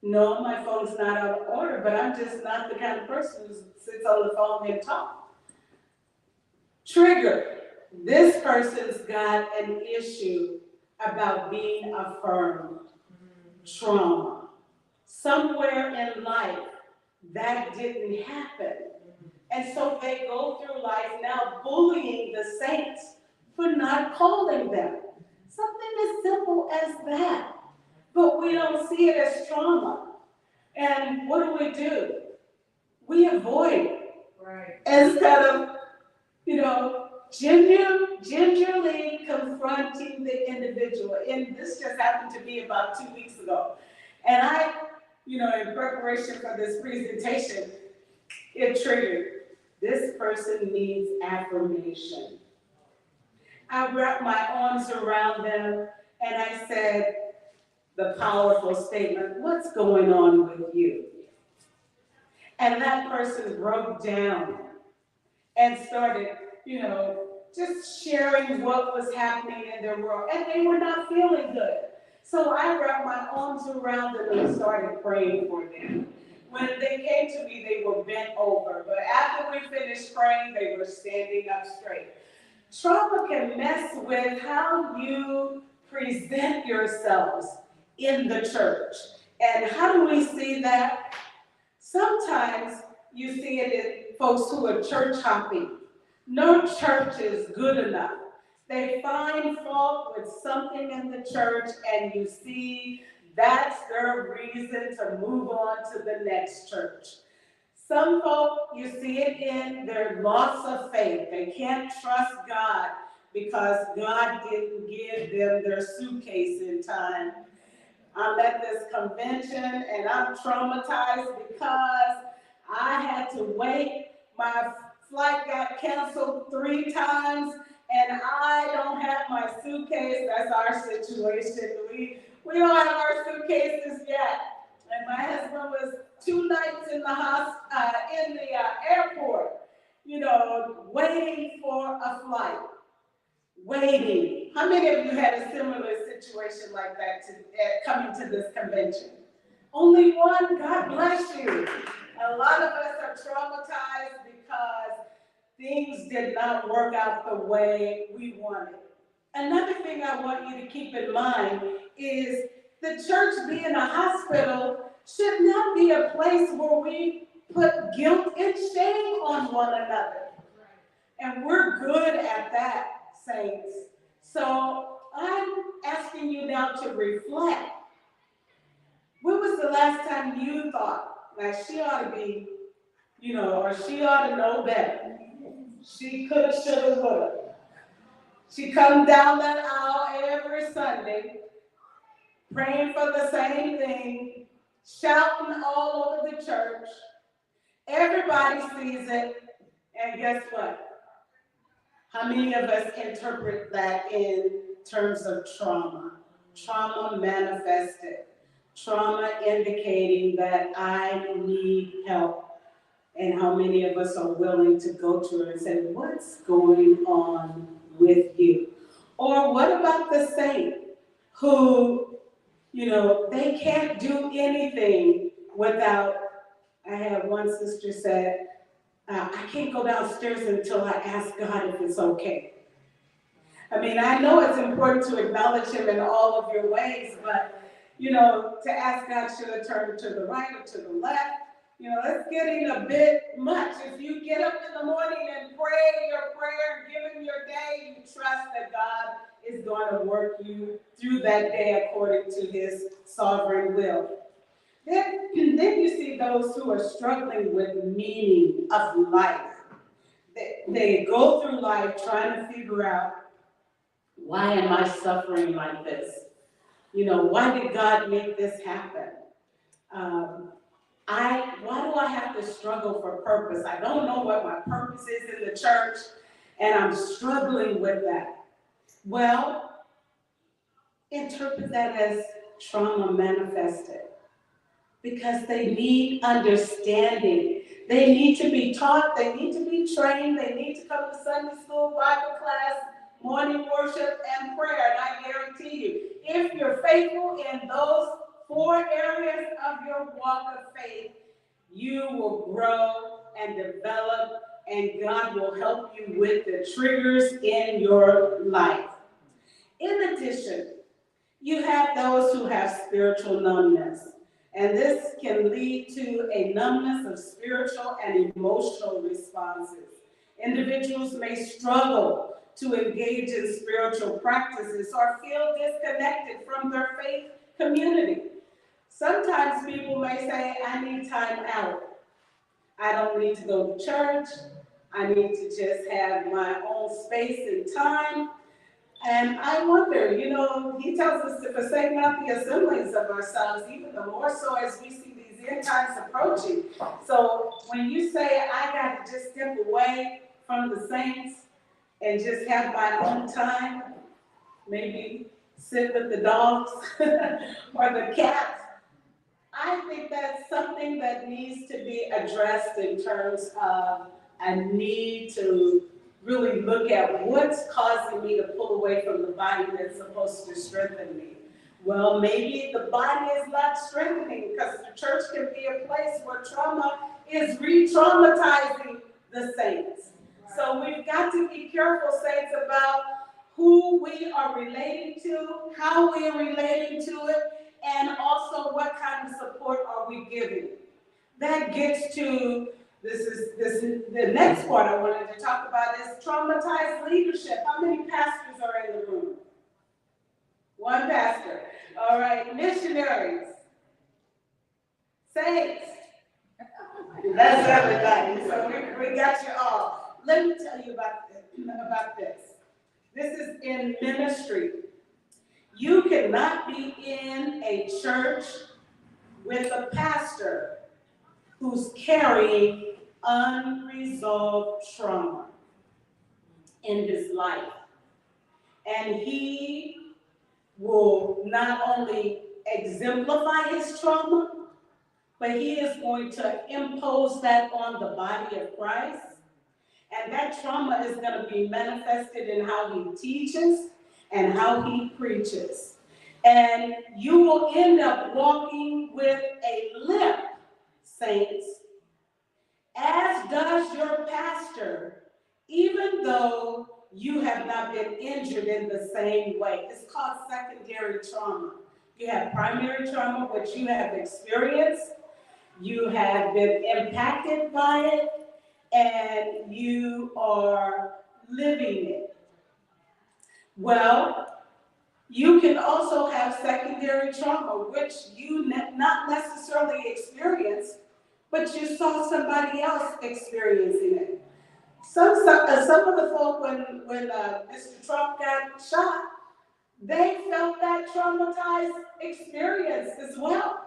No, my phone's not out of order, but I'm just not the kind of person who sits on the phone and talks. Trigger. This person's got an issue about being affirmed. Trauma. Somewhere in life, that didn't happen. And so they go through life now bullying the saints for not calling them. Something as simple as that. But we don't see it as trauma. And what do? We avoid it. Right. Instead of, gingerly confronting the individual. And this just happened to me about 2 weeks ago. And I, in preparation for this presentation, it triggered. This person needs affirmation. I wrapped my arms around them and I said the powerful statement, what's going on with you? And that person broke down and started, just sharing what was happening in their world. And they were not feeling good. So I wrapped my arms around them and started praying for them. When they came to me, they were bent over. But after we finished praying, they were standing up straight. Trauma can mess with how you present yourselves in the church. And how do we see that? Sometimes you see it in folks who are church hopping. No church is good enough. They find fault with something in the church, and you see that's their reason to move on to the next church. Some folk, you see it in their loss of faith. They can't trust God because God didn't give them their suitcase in time. I'm at this convention and I'm traumatized because I had to wait. My flight got canceled 3 times and I don't have my suitcase. That's our situation. We don't have our suitcases yet. And my husband was 2 nights in the airport, waiting for a flight. Waiting. How many of you had a similar situation like that coming to this convention? Only one. God bless you. A lot of us are traumatized because things did not work out the way we wanted. Another thing I want you to keep in mind is the church being a hospital should not be a place where we put guilt and shame on one another. And we're good at that, saints. So I'm asking you now to reflect. When was the last time you thought, like, she ought to be, or she ought to know better? She coulda, shoulda, woulda. She comes down that aisle every Sunday, praying for the same thing, shouting all over the church. Everybody sees it, and guess what? How many of us interpret that in terms of trauma? Trauma manifested. Trauma indicating that I need help. And how many of us are willing to go to her and say, what's going on with you? Or what about the saint who, they can't do anything without, I had one sister said, I can't go downstairs until I ask God if it's okay. I mean, I know it's important to acknowledge him in all of your ways, but, to ask God, should I turn to the right or to the left? It's getting a bit much. If you get up in the morning and pray your prayer, give him your day, you trust that God is going to work you through that day according to his sovereign will. Then you see those who are struggling with meaning of life. They go through life trying to figure out, why am I suffering like this? Why did God make this happen? Why do I have to struggle for purpose? I don't know what my purpose is in the church, and I'm struggling with that. Well, interpret that as trauma manifested, because they need understanding. They need to be taught, they need to be trained, they need to come to Sunday school, Bible class, morning worship, and prayer. And I guarantee you, if you're faithful in those 4 areas of your walk of faith, you will grow and develop, and God will help you with the triggers in your life. In addition, you have those who have spiritual numbness. And this can lead to a numbness of spiritual and emotional responses. Individuals may struggle to engage in spiritual practices or feel disconnected from their faith community. Sometimes people may say, I need time out. I don't need to go to church. I need to just have my own space and time. And I wonder, he tells us to forsake not the assemblies of ourselves, even the more so as we see these end times approaching. So when you say, I got to just step away from the saints and just have my own time, maybe sit with the dogs or the cats, I think that's something that needs to be addressed in terms of a need to really look at what's causing me to pull away from the body that's supposed to strengthen me. Well, maybe the body is not strengthening, because the church can be a place where trauma is re-traumatizing the saints. So we've got to be careful, saints, about who we are relating to, how we are relating to it, and also what kind of support are we giving. That gets to this is the next part I wanted to talk about is traumatized leadership. How many pastors are in the room? One pastor. All right, missionaries, saints. That's everybody. So we got you all. Let me tell you about this. This is in ministry. You cannot be in a church with a pastor who's carrying unresolved trauma in his life. And he will not only exemplify his trauma, but he is going to impose that on the body of Christ. And that trauma is going to be manifested in how he teaches and how he preaches. And you will end up walking with a limp, saints, as does your pastor, even though you have not been injured in the same way. It's called secondary trauma. You have primary trauma, which you have experienced. You have been impacted by it, and you are living it. Well, you can also have secondary trauma, which you not necessarily experienced, but you saw somebody else experiencing it. Some of the folk, when Mr. Trump got shot, they felt that traumatized experience as well.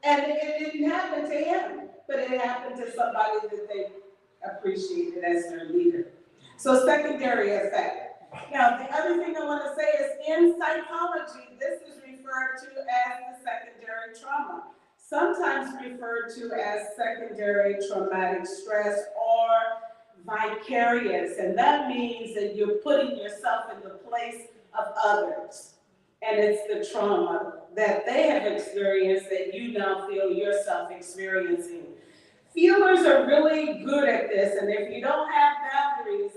And it didn't happen to him, but it happened to somebody that they appreciated as their leader. So secondary effect. Now, the other thing I want to say is in psychology, this is referred to as the secondary trauma, sometimes referred to as secondary traumatic stress or vicarious. And that means that you're putting yourself in the place of others. And it's the trauma that they have experienced that you now feel yourself experiencing. Feelers are really good at this, and if you don't have boundaries,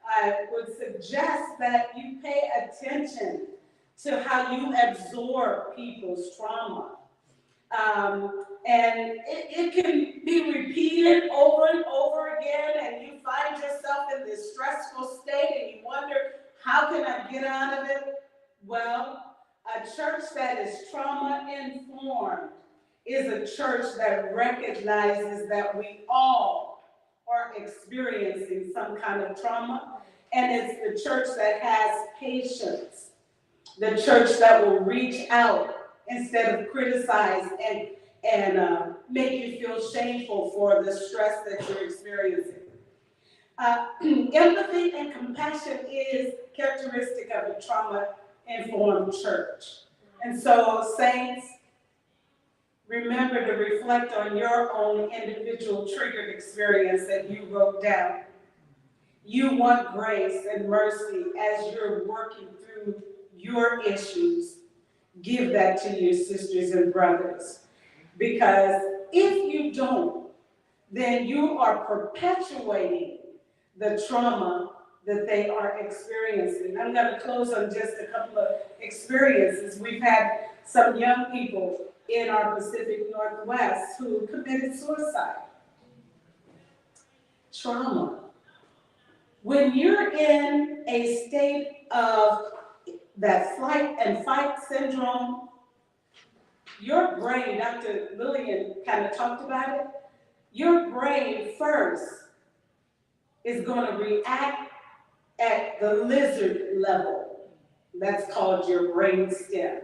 I would suggest that you pay attention to how you absorb people's trauma. And it can be repeated over and over again, and you find yourself in this stressful state, and you wonder, how can I get out of it? Well, a church that is trauma-informed is a church that recognizes that we all are experiencing some kind of trauma, and it's the church that has patience, the church that will reach out instead of criticize and make you feel shameful for the stress that you're experiencing. Empathy and compassion is characteristic of a trauma-informed church. And so, saints, remember to reflect on your own individual triggered experience that you wrote down. You want grace and mercy as you're working through your issues. Give that to your sisters and brothers. Because if you don't, then you are perpetuating the trauma that they are experiencing. I'm going to close on just a couple of experiences. We've had some young people in our Pacific Northwest who committed suicide. Trauma. When you're in a state of that flight and fight syndrome, your brain, Dr. Lillian kind of talked about it, your brain first is going to react at the lizard level. That's called your brain stem.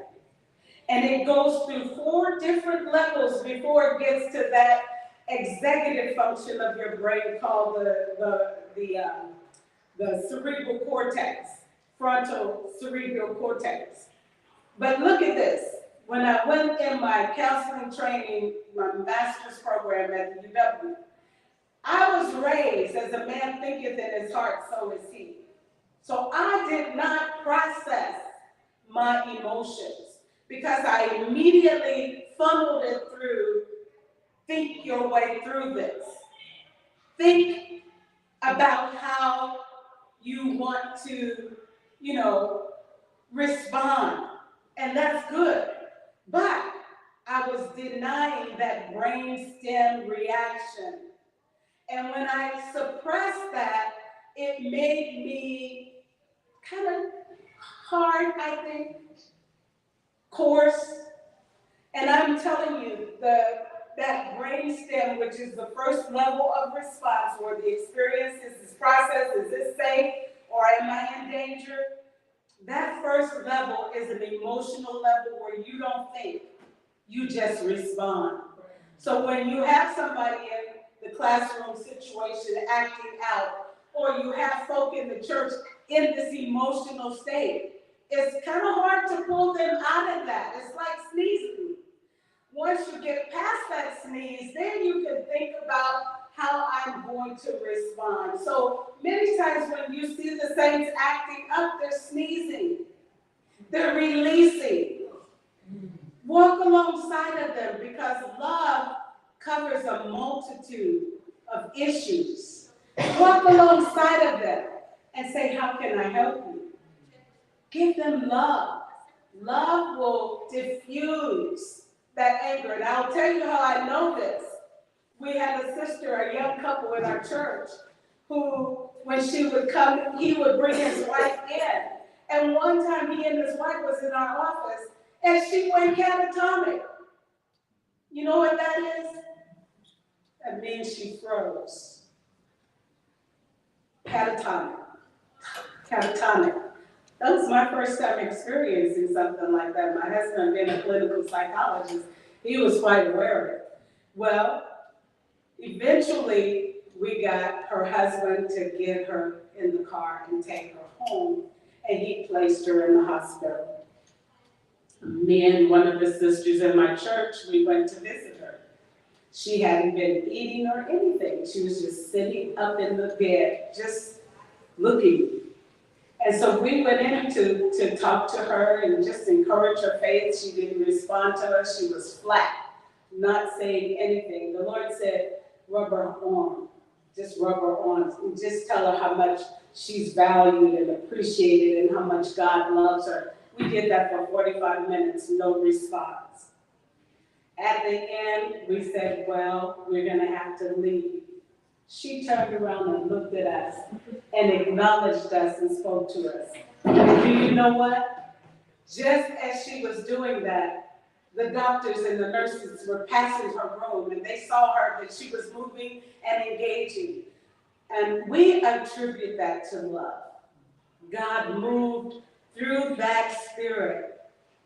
And it goes through 4 different levels before it gets to that executive function of your brain called the cerebral cortex, frontal cerebral cortex. But look at this. When I went in my counseling training, my master's program at the UW, I was raised as a man thinketh in his heart, so is he. So I did not process my emotions because I immediately funneled it through, think your way through this. Think about how you want to, respond. And that's good. But I was denying that brainstem reaction. And when I suppressed that, it made me kind of hard, I think, coarse. And I'm telling you, that brainstem, which is the first level of response, where the experience is this process, is this safe or am I in danger? That first level is an emotional level where you don't think, you just respond. So when you have somebody in the classroom situation acting out, or you have folk in the church in this emotional state, it's kind of hard to pull them out of that. It's like sneezing. Once you get past that sneeze, then you can think about how I'm going to respond. So many times when you see the saints acting up, they're sneezing, they're releasing. Walk alongside of them because love covers a multitude of issues. Walk alongside of them and say, how can I help you? Give them love. Love will diffuse that anger. And I'll tell you how I know this. We had a sister, a young couple in our church, who, when she would come, he would bring his wife in. And one time he and his wife was in our office, and she went catatonic. You know what that is? That means she froze. Catatonic. Catatonic. That was my first time experiencing something like that. My husband being a clinical psychologist, he was quite aware of it. Well, eventually we got her husband to get her in the car and take her home, and he placed her in the hospital. Me and one of the sisters in my church, we went to visit her. She hadn't been eating or anything. She was just sitting up in the bed, just looking. And so we went in to talk to her and just encourage her faith. She didn't respond to us. She was flat, not saying anything. The Lord said, rub her arm. Just rub her arms and just tell her how much she's valued and appreciated and how much God loves her. We did that for 45 minutes, no response. At the end, we said, well, we're gonna have to leave. She turned around and looked at us and acknowledged us and spoke to us. And do you know what? Just as she was doing that, the doctors and the nurses were passing her room and they saw her, that she was moving and engaging. And we attribute that to love. God moved through that spirit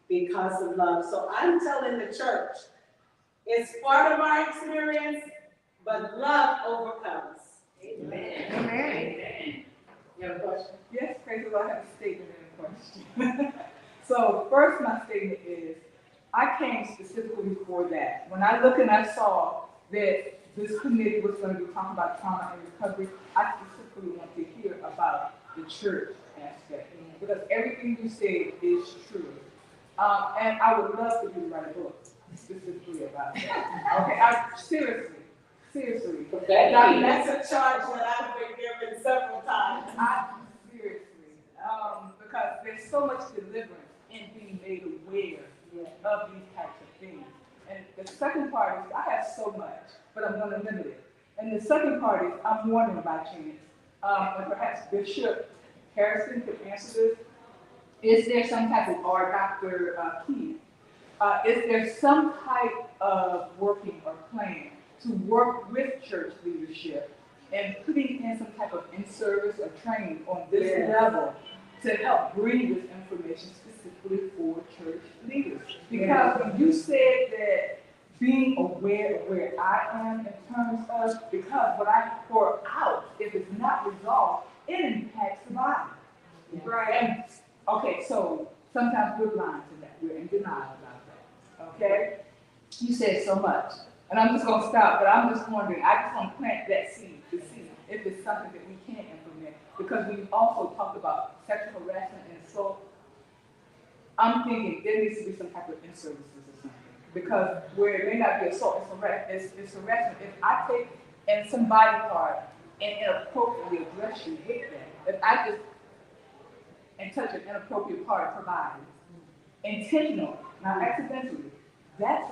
because of love. So I'm telling the church, it's part of our experience, but love overcomes. Amen. Amen. You have a question? Yes, praise the Lord, I have a statement and a question. So first, my statement is, I came specifically for that. When I looked and I saw that this committee was going to be talking about trauma and recovery, I specifically want to hear about the church aspect, because everything you said is true. And I would love for you to write a book specifically about that. Okay, seriously. That's a charge that I've been given several times. Seriously, because there's so much deliverance in being made aware of these types of things. And the second part is, I have so much, but I'm going to limit it. And the second part is, I'm wondering by chance, and perhaps Bishop Harrison could answer this. Is there some type of, or Dr. Keith, is there some type of working or plan to work with church leadership and putting in some type of in-service or training on this level to help bring this information specifically for church leaders? Because when you said that being aware of where I am in terms of, because what I pour out, if it's not resolved, it impacts the body. Right. And, okay, so sometimes we're blind to that. We're in denial about that. Okay? You said so much. And I'm just going to stop, but I'm just wondering, I just want to plant that seed to see if it's something that we can implement. Because we also talked about sexual harassment and assault. I'm thinking there needs to be some type of in-services or something. Because where it may not be assault, it's harassment. If I take in some body part and inappropriately address you with that, if I just and touch an inappropriate part of her body, intentional, not accidentally, that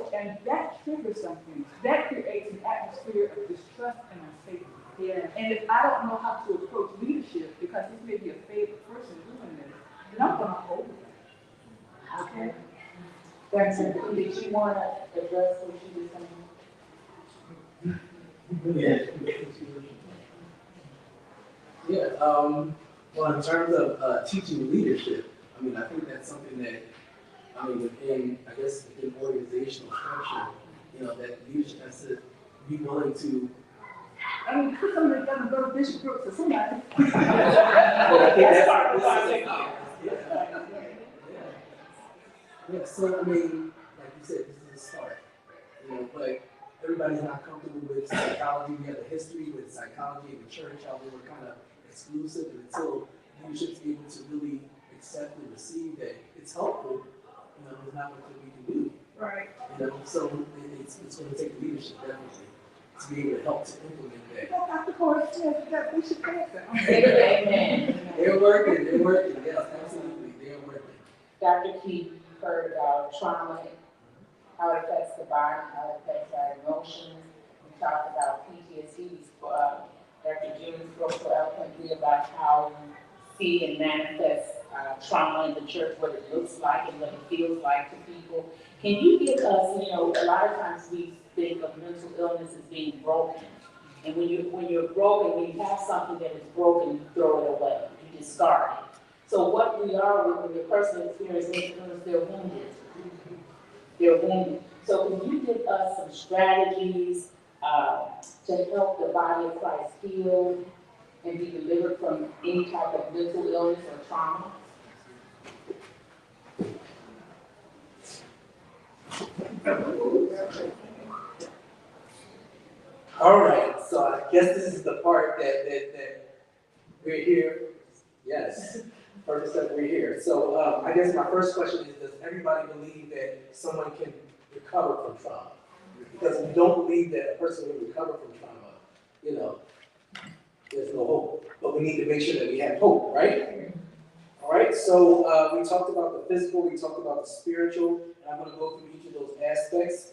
triggers something. That creates an atmosphere of distrust and unsafety. Yeah. And if I don't know how to approach leadership, because this may be a favorite person doing this, then I'm going to hold it. Okay? That's it. Did you want to address what you were saying? Yeah. Well, in terms of teaching leadership, I mean, I think that's something that, I mean, within organizational structure, you know, that leadership has to be willing to. I mean, put somebody that doesn't go to Bishop Brooks or somebody. That's part of Yeah, so I mean, like you said, this is a start. You know, but everybody's not comfortable with psychology. We have a history with psychology in the church, how we were kind of exclusive, and until leadership's able to really accept and receive that it's helpful, you know, there's not much that we can do. Right. You know, so it's going to take leadership definitely to be able to help to implement that. Dr. Corey says that we should pass that. Amen. They're working, yes, absolutely, they're working. Dr. Keith heard about trauma, how it affects the body, how it affects our emotions. We talked about June spoke so eloquently about how you see and manifest trauma in the church, what it looks like and what it feels like to people. Can you give us, a lot of times we think of mental illness as being broken. And when you're broken, when you have something that is broken, you throw it away, you discard it. So what we are, when the person experiences mental illness, they're wounded. They're wounded. So can you give us some strategies to help the body of Christ heal and be delivered from any type of mental illness or trauma? All right, so I guess this is the part that we're here. Yes, purpose that we're here. So I guess my first question is, does everybody believe that someone can recover from trauma? Because if we don't believe that a person will recover from trauma, there's no hope. But we need to make sure that we have hope, right? All right, so we talked about the physical, we talked about the spiritual, and I'm going to go through each of those aspects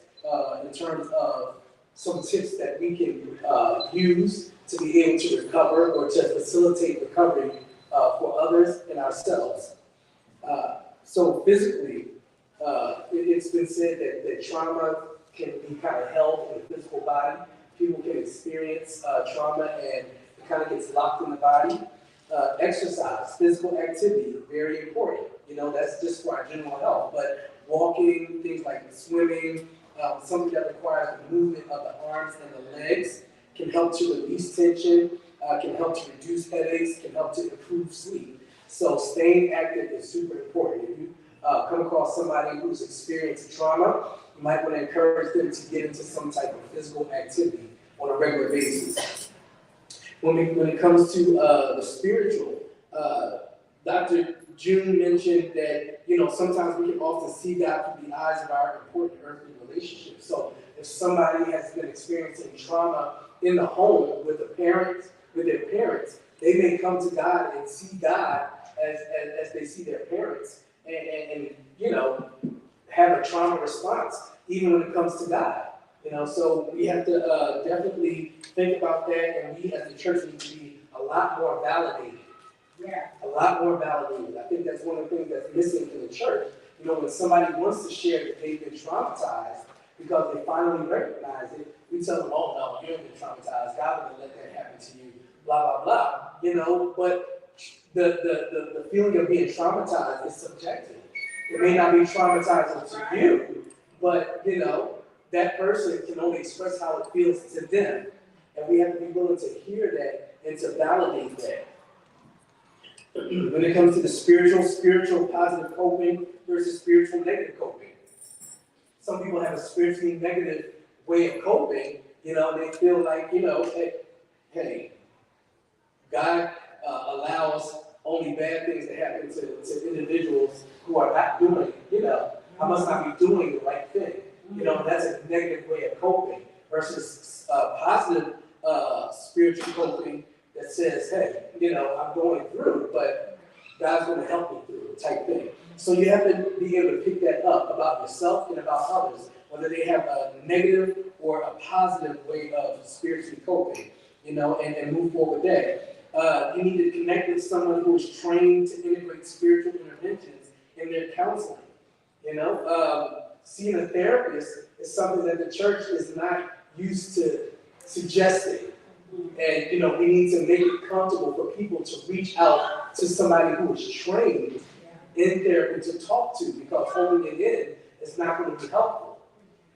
in terms of some tips that we can use to be able to recover or to facilitate recovery for others and ourselves. So physically, it's been said that trauma can be kind of held in the physical body. People can experience trauma and it kind of gets locked in the body. Exercise, physical activity, very important. That's just for our general health. But walking, things like swimming, something that requires the movement of the arms and the legs can help to release tension, can help to reduce headaches, can help to improve sleep. So staying active is super important. If you come across somebody who's experienced trauma, you might want to encourage them to get into some type of physical activity on a regular basis. When it comes to the spiritual, Dr. June mentioned that, sometimes we can often see God through the eyes of our important earthly relationships. So if somebody has been experiencing trauma in the home with their parents, they may come to God and see God as they see their parents and have a trauma response, even when it comes to God. So we have to definitely think about that, and we as the church need to be a lot more validated. Yeah. A lot more validated. I think that's one of the things that's missing in the church. When somebody wants to share that they've been traumatized because they finally recognize it, we tell them, oh no, you haven't been traumatized. God wouldn't let that happen to you, blah, blah, blah. But the feeling of being traumatized is subjective. It may not be traumatizing to you, but that person can only express how it feels to them. And we have to be willing to hear that and to validate that. When it comes to the spiritual positive coping versus spiritual negative coping. Some people have a spiritually negative way of coping, they feel like, hey, God allows only bad things to happen to individuals who are not doing, I must not be doing the right thing. That's a negative way of coping versus positive spiritual coping that says, hey, I'm going through, but God's going to help me through type thing. So you have to be able to pick that up about yourself and about others, whether they have a negative or a positive way of spiritually coping, and move forward there. You need to connect with someone who is trained to integrate spiritual interventions in their counseling. Seeing a therapist is something that the church is not used to suggesting. And, we need to make it comfortable for people to reach out to somebody who is trained in therapy to talk to, because holding it in is not going to be helpful.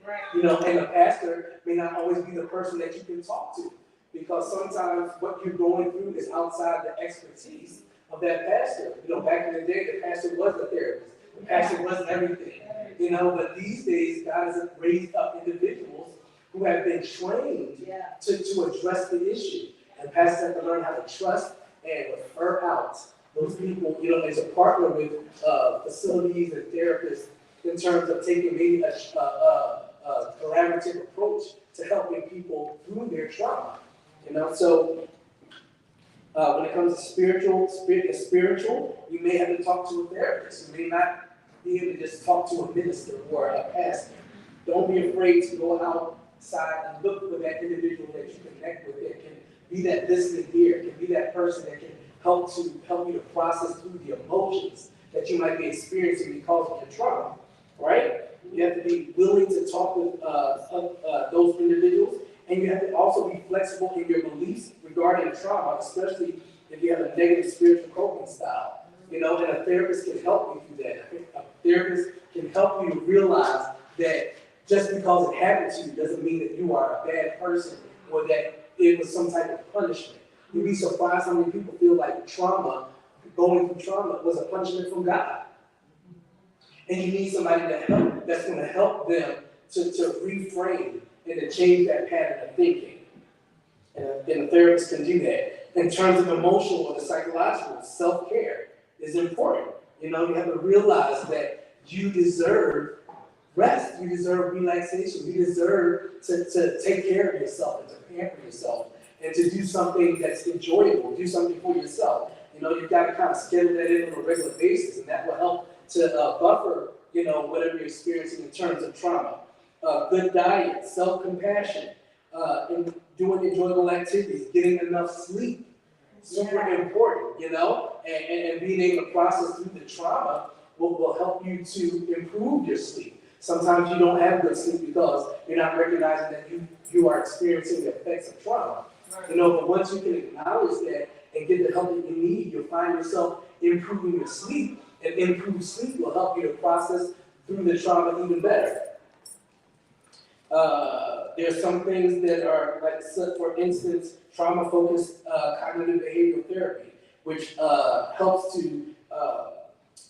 Right. And a pastor may not always be the person that you can talk to, because sometimes what you're going through is outside the expertise of that pastor. Back in the day, the pastor was the therapist. The pastor was everything. But these days, God has raised up individuals who have been trained to address the issue. And pastors have to learn how to trust and refer out those people, as a partner with facilities and therapists in terms of taking maybe a collaborative approach to helping people through their trauma. So when it comes to spiritual, you may have to talk to a therapist. You may not be able to just talk to a minister or a pastor. Don't be afraid to go outside and look for that individual that you connect with that can be that listening ear, can be that person that can help you to process through the emotions that you might be experiencing because of your trauma, right? You have to be willing to talk with those individuals, and you have to also be flexible in your beliefs regarding trauma, especially if you have a negative spiritual coping style. And a therapist can help you through that. A therapist can help you to realize that just because it happened to you doesn't mean that you are a bad person or that it was some type of punishment. You'd be surprised how many people feel like going through trauma was a punishment from God. And you need somebody that's going to help them to reframe and to change that pattern of thinking. And a therapist can do that. In terms of emotional or the psychological, self-care is important. You have to realize that you deserve rest, you deserve relaxation, you deserve to take care of yourself and to pamper yourself and to do something that's enjoyable, do something for yourself. You've got to kind of schedule that in on a regular basis, and that will help to buffer, whatever you're experiencing in terms of trauma. Good diet, self-compassion, and doing enjoyable activities, getting enough sleep, super important, and being able to process through the trauma will help you to improve your sleep. Sometimes you don't have good sleep because you're not recognizing that you are experiencing the effects of trauma. But once you can acknowledge that and get the help that you need, you'll find yourself improving your sleep, and improved sleep will help you to process through the trauma even better. There are some things that are, like, for instance, trauma-focused cognitive behavioral therapy, which helps you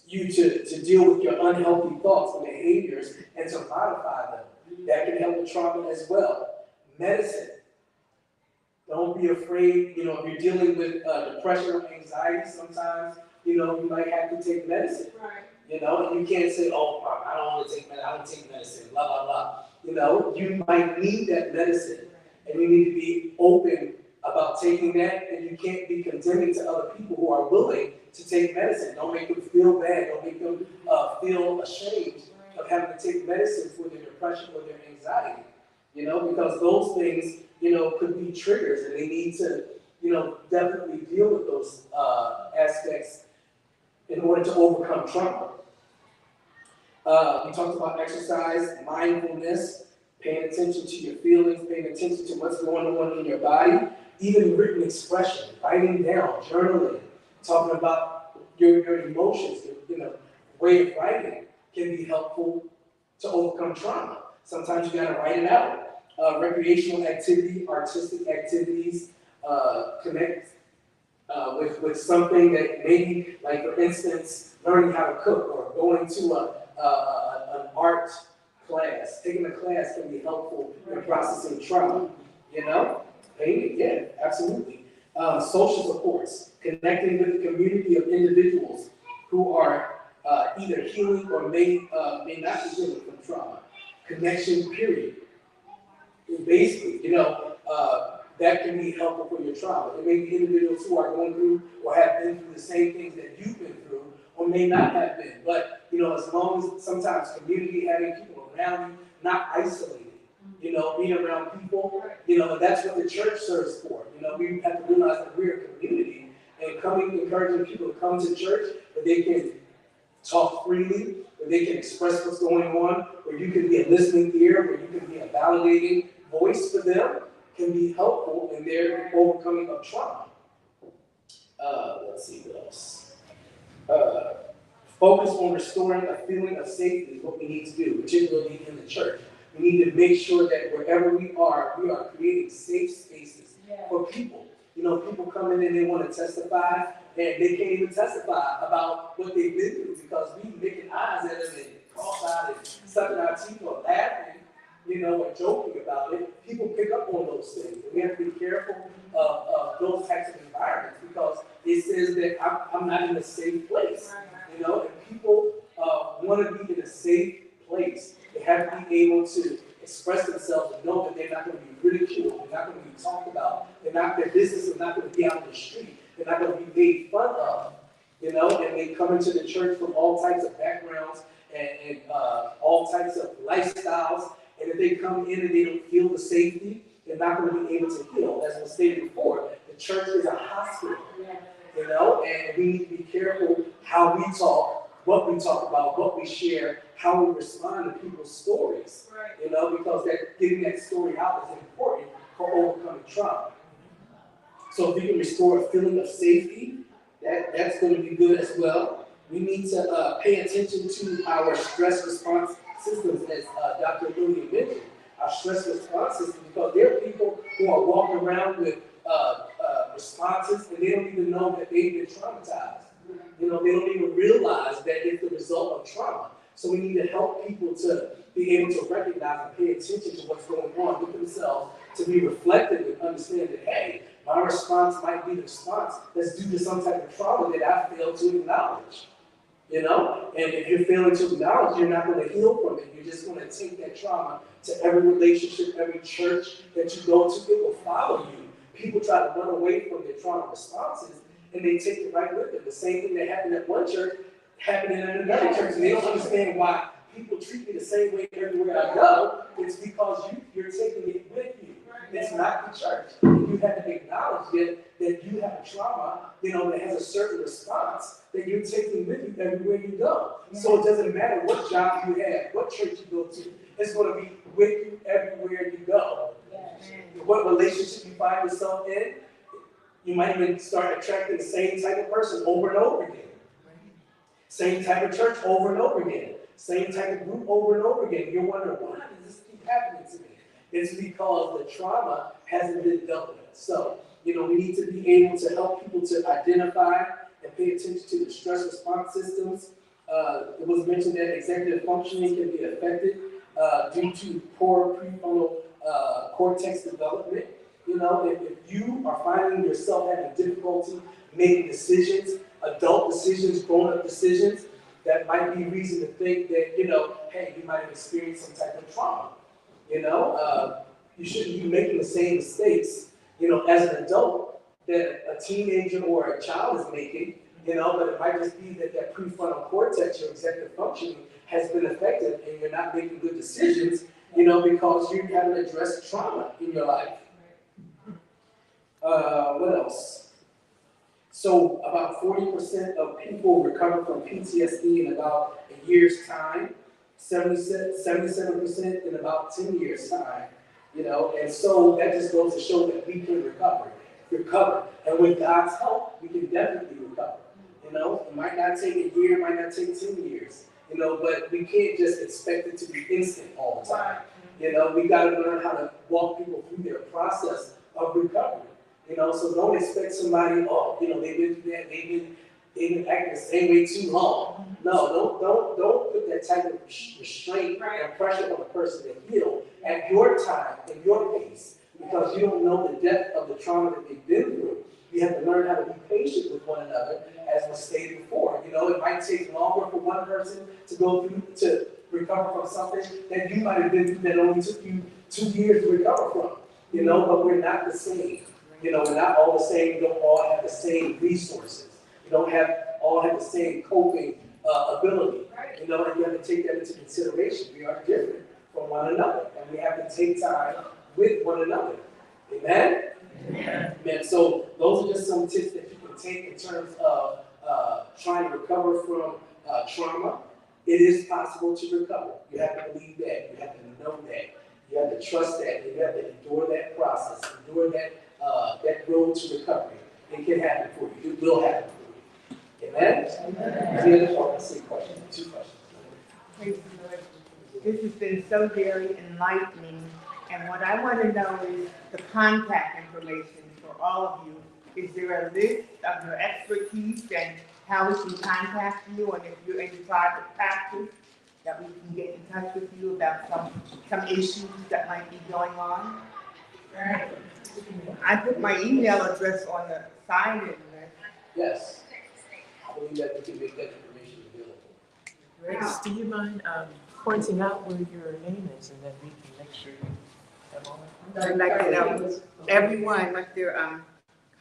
to deal with your unhealthy thoughts and behaviors and to modify them. That can help with trauma as well. Medicine. Don't be afraid, if you're dealing with depression or anxiety, sometimes, you might have to take medicine. Right. And you can't say, oh, I don't want to take medicine, I don't take medicine, blah, blah, blah. You might need that medicine, and you need to be open about taking that, and you can't be condemning to other people who are willing to take medicine. Don't make them feel bad, don't make them feel ashamed of having to take medicine for their depression or their anxiety, because those things, could be triggers, and they need to, definitely deal with those aspects in order to overcome trauma. We talked about exercise, mindfulness, paying attention to your feelings, paying attention to what's going on in your body, even written expression, writing down, journaling, talking about your emotions, way of writing can be helpful to overcome trauma. Sometimes you gotta write it out. Recreational activity, artistic activities, connect with something that maybe, like for instance, learning how to cook or going to an art class. Taking a class can be helpful in processing trauma, Painting, yeah, absolutely. Social supports, connecting with the community of individuals who are either healing or may not be healing from trauma. Connection, period. Basically, that can be helpful for your trauma. It may be individuals who are going through or have been through the same things that you've been through or may not have been. But, as long as sometimes community, having people around you, not isolated, being around people, and that's what the church serves for. We have to realize that we're a community, and encouraging people to come to church where they can talk freely, where they can express what's going on, where you can be a listening ear, where you can be a validating voice for them, can be helpful in their overcoming of trauma. Let's see what else. Focus on restoring a feeling of safety is what we need to do, particularly in the church. We need to make sure that wherever we are creating safe spaces for people. People come in and they want to testify, and they can't even testify about what they've been through because we making eyes at them and cross-eyed and sucking our teeth or laughing, or joking about it. People pick up on those things. And we have to be careful of those types of environments because it says that I'm not in a safe place. And people want to be in a safe place. They have to be able to express themselves and know that they're not going to be ridiculed, they're not going to be talked about, their business is not going to be out in the street, they're not going to be made fun of, and they come into the church from all types of backgrounds and all types of lifestyles, and if they come in and they don't feel the safety, they're not going to be able to heal, as was stated before. The church is a hospital, you know, and we need to be careful how we talk, what we talk about, what we share, how we respond to people's stories, you know, because getting that story out is important for overcoming trauma. So if we can restore a feeling of safety, that's going to be good as well. We need to pay attention to our stress response systems, as Dr. Lillian mentioned. Our stress response system, because there are people who are walking around with responses and they don't even know that they've been traumatized. You know, they don't even realize that it's the result of trauma. So we need to help people to be able to recognize and pay attention to what's going on with themselves, to be reflective and understand that, hey, my response might be the response that's due to some type of trauma that I failed to acknowledge. You know, and if you're failing to acknowledge, you're not going to heal from it. You're just going to take that trauma to every relationship, every church that you go to. It will follow you. People try to run away from their trauma responses, and they take it right with them. The same thing that happened at one church happened in another church, and they don't understand why people treat me the same way everywhere I go. It's because you're taking it with you. It's not the church. You have to acknowledge that you have a trauma, you know, that has a certain response that you're taking with you everywhere you go. So it doesn't matter what job you have, what church you go to, it's going to be with you everywhere you go. What relationship you find yourself in, you might even start attracting the same type of person over and over again. Same type of church over and over again. Same type of group over and over again. You're wondering, why does this keep happening to me? It's because the trauma hasn't been dealt with. So, you know, we need to be able to help people to identify and pay attention to the stress response systems. It was mentioned that executive functioning can be affected due to poor prefrontal cortex development. You know, if you are finding yourself having difficulty making decisions, adult decisions, grown-up decisions, that might be reason to think that, you know, hey, you might have experienced some type of trauma. You know, you shouldn't be making the same mistakes, you know, as an adult that a teenager or a child is making, you know, but it might just be that prefrontal cortex, your executive functioning, has been affected and you're not making good decisions, you know, because you haven't addressed trauma in your life. What else? So about 40% of people recover from PTSD in about a year's time. 77% in about 10 years' time, you know, and so that just goes to show that we can recover. And with God's help, we can definitely recover. You know, it might not take a year, it might not take 10 years, you know, but we can't just expect it to be instant all the time. You know, we got to learn how to walk people through their process of recovery. You know, so don't expect somebody, oh, you know, they've been acting the same way too long. No, don't put that type of restraint and pressure on a person to heal at your time, in your pace, because you don't know the depth of the trauma that they've been through. You have to learn how to be patient with one another, as was stated before. You know, it might take longer for one person to go through, to recover from something that you might have been through that only took you 2 years to recover from. You know, but we're not the same. You know, we're not all the same. We don't all have the same resources. We don't all have the same coping ability. You know, and you have to take that into consideration. We are different from one another, and we have to take time with one another. Amen? Amen. So those are just some tips that you can take in terms of trying to recover from trauma. It is possible to recover. You have to believe that. You have to know that. You have to trust that. You have to endure that process, endure that road to recovery. It can happen for you. It will happen for you. Amen? Any other questions? Two questions. Praise the Lord. This has been so very enlightening. And what I want to know is the contact information for all of you. Is there a list of your expertise and how we can contact you? And if you're in private practice, that we can get in touch with you about some issues that might be going on? I put my email address on the sign-in list. Yes. I believe that we can make that information available. Grace, do you mind pointing out where your name is, and then we can make sure you have all that? I'd like to know everyone what their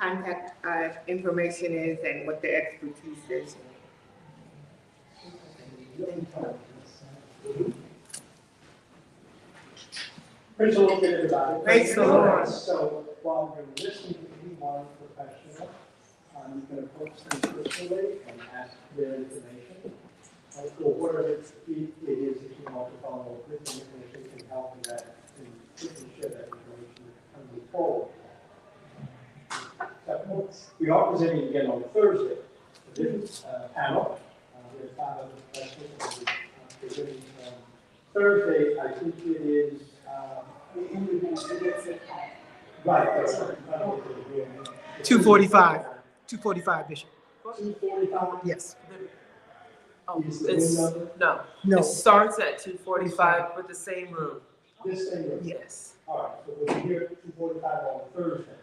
contact information is and what their expertise is. Praise the Lord, everybody. Praise the Lord. So while we're listening, we one professional. You can approach them personally and ask their information. So whatever it is that you want to follow, this information can help in that, and quickly share that information and move forward. We are presenting again on Thursday, a different panel. We have 5 other professionals presenting Thursday. I think it is, right. 2:45. 2:45, Bishop. 2:45? Yes. Oh, Is the it's, room number? no, No. it starts at 2:45 with the same room. This thing is. Yes. All right, so we'll be here at 2:45 on Thursday.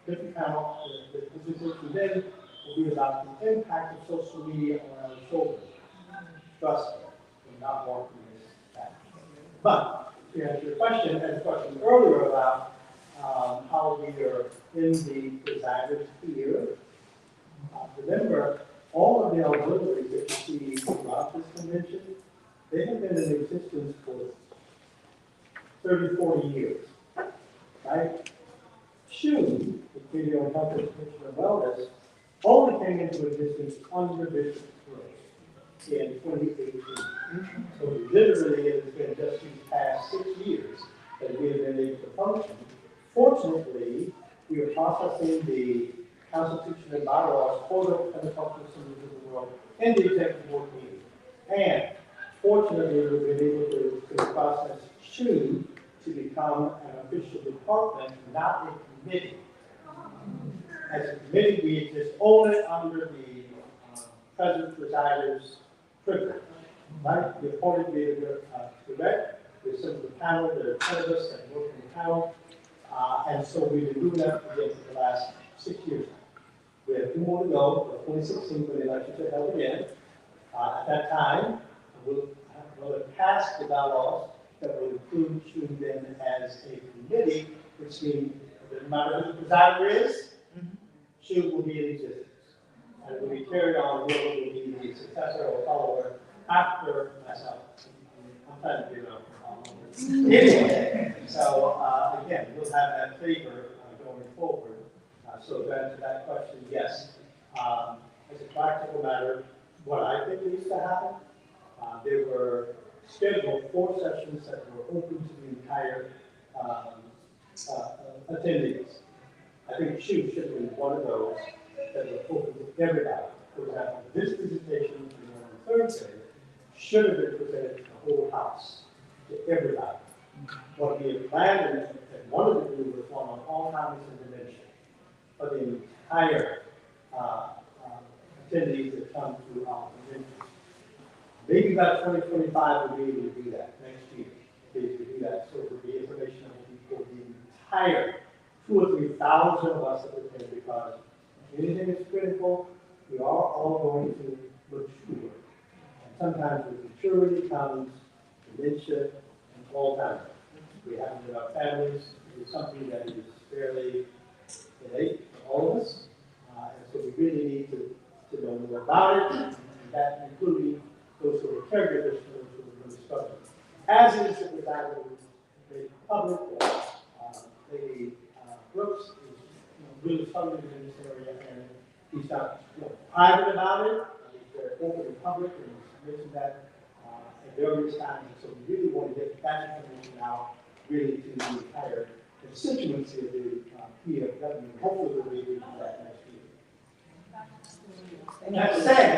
Different panel, the presentation then will be about the impact of social media on our children. Trust me, we're not walking this back. But to answer your question, and the question earlier about how we are in the Presider's tier, remember, all of the auxiliaries that you see throughout this convention, they have been in existence for 30, 40 years, right? SHUE, the Committee on Health, Education, and Wellness, only came into existence under Bishop Theodore in 2018. So literally, it has been just these past 6 years that we have been able to function. Fortunately, we are processing the Constitution and bylaws for the Pentecostal Assemblies of the world in the Executive Board meeting. And fortunately, we've been able to process SHUE to become an official department, not a committee. As a committee, we exist only under the President Presider's privilege, right? The appointed leader direct with some of the panel that are ahead of us and work in the panel. And so we've been doing that again for the last 6 years now. We have 2 more to go, for 2016, when the elections are held again. At that time, we'll have passed the bylaws that will include SHUE then as a committee, which means it doesn't matter who the presider is, SHUE will be in existence. And it will be carried on, whoever will be the successor or follower after myself. I'm trying to get on. Anyway, so again, we'll have that favor going forward. So to answer that question, yes. As a practical matter, what I think needs to happen, there were scheduled 4 sessions that were open to the entire attendees. I think SHUE should have been one of those that were open to everybody. For example, this presentation on Thursday should have been presented to the whole house, to everybody. What we had planned and wanted to do was one on Alzheimer's and dementia for the entire attendees that come to our convention. Maybe by 2025 we'll be able to do that next year. Be able to do that, so there'll be information that will be for the entire 2,000 or 3,000 of us that attend, because if anything is critical, we are all going to mature. And sometimes with maturity comes dementia and Alzheimer's. We have it in our families. It is something that is fairly innate for all of us. And so we really need to know more about it, and that including those who are caregivers for those who are really struggling. As it is with that, the public, Lady Brooks is really struggling in this area, and he's not private about it. He's very open in public, and he's mentioned that at various times. And so we really want to get that information out, really to the entire constituency of the PFW. Hopefully we'll be able to do that next year. And that said,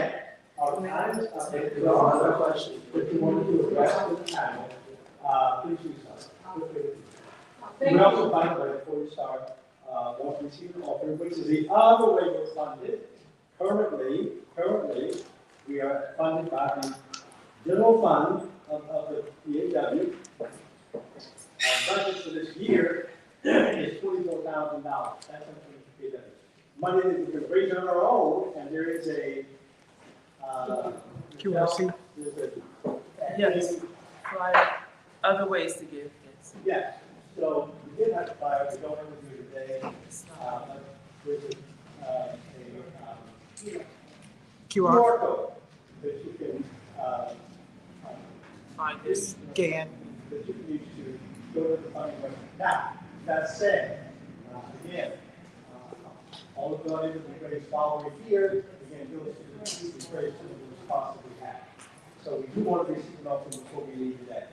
our time is up. If there are other questions that you want to address to the panel, please do so. We also, by the way, before we start, want to receive an offering, which is the other way we're funded. Currently, we are funded by the general fund of the PAW. Our budget for this year is $44,000. That's something the PAW. Money that we can raise on our own, and there is a QRC. Yes. Right. Other ways to give, yes. Yes. So we did have a flyer. We don't have it here today. But there's a QR code that you can Find this. Scan. that you can use to go to the funding website. Now, that said, again, all of the money that we raise following year, again, goes to the greatest response that we have. So we do want to receive an offering before we leave today.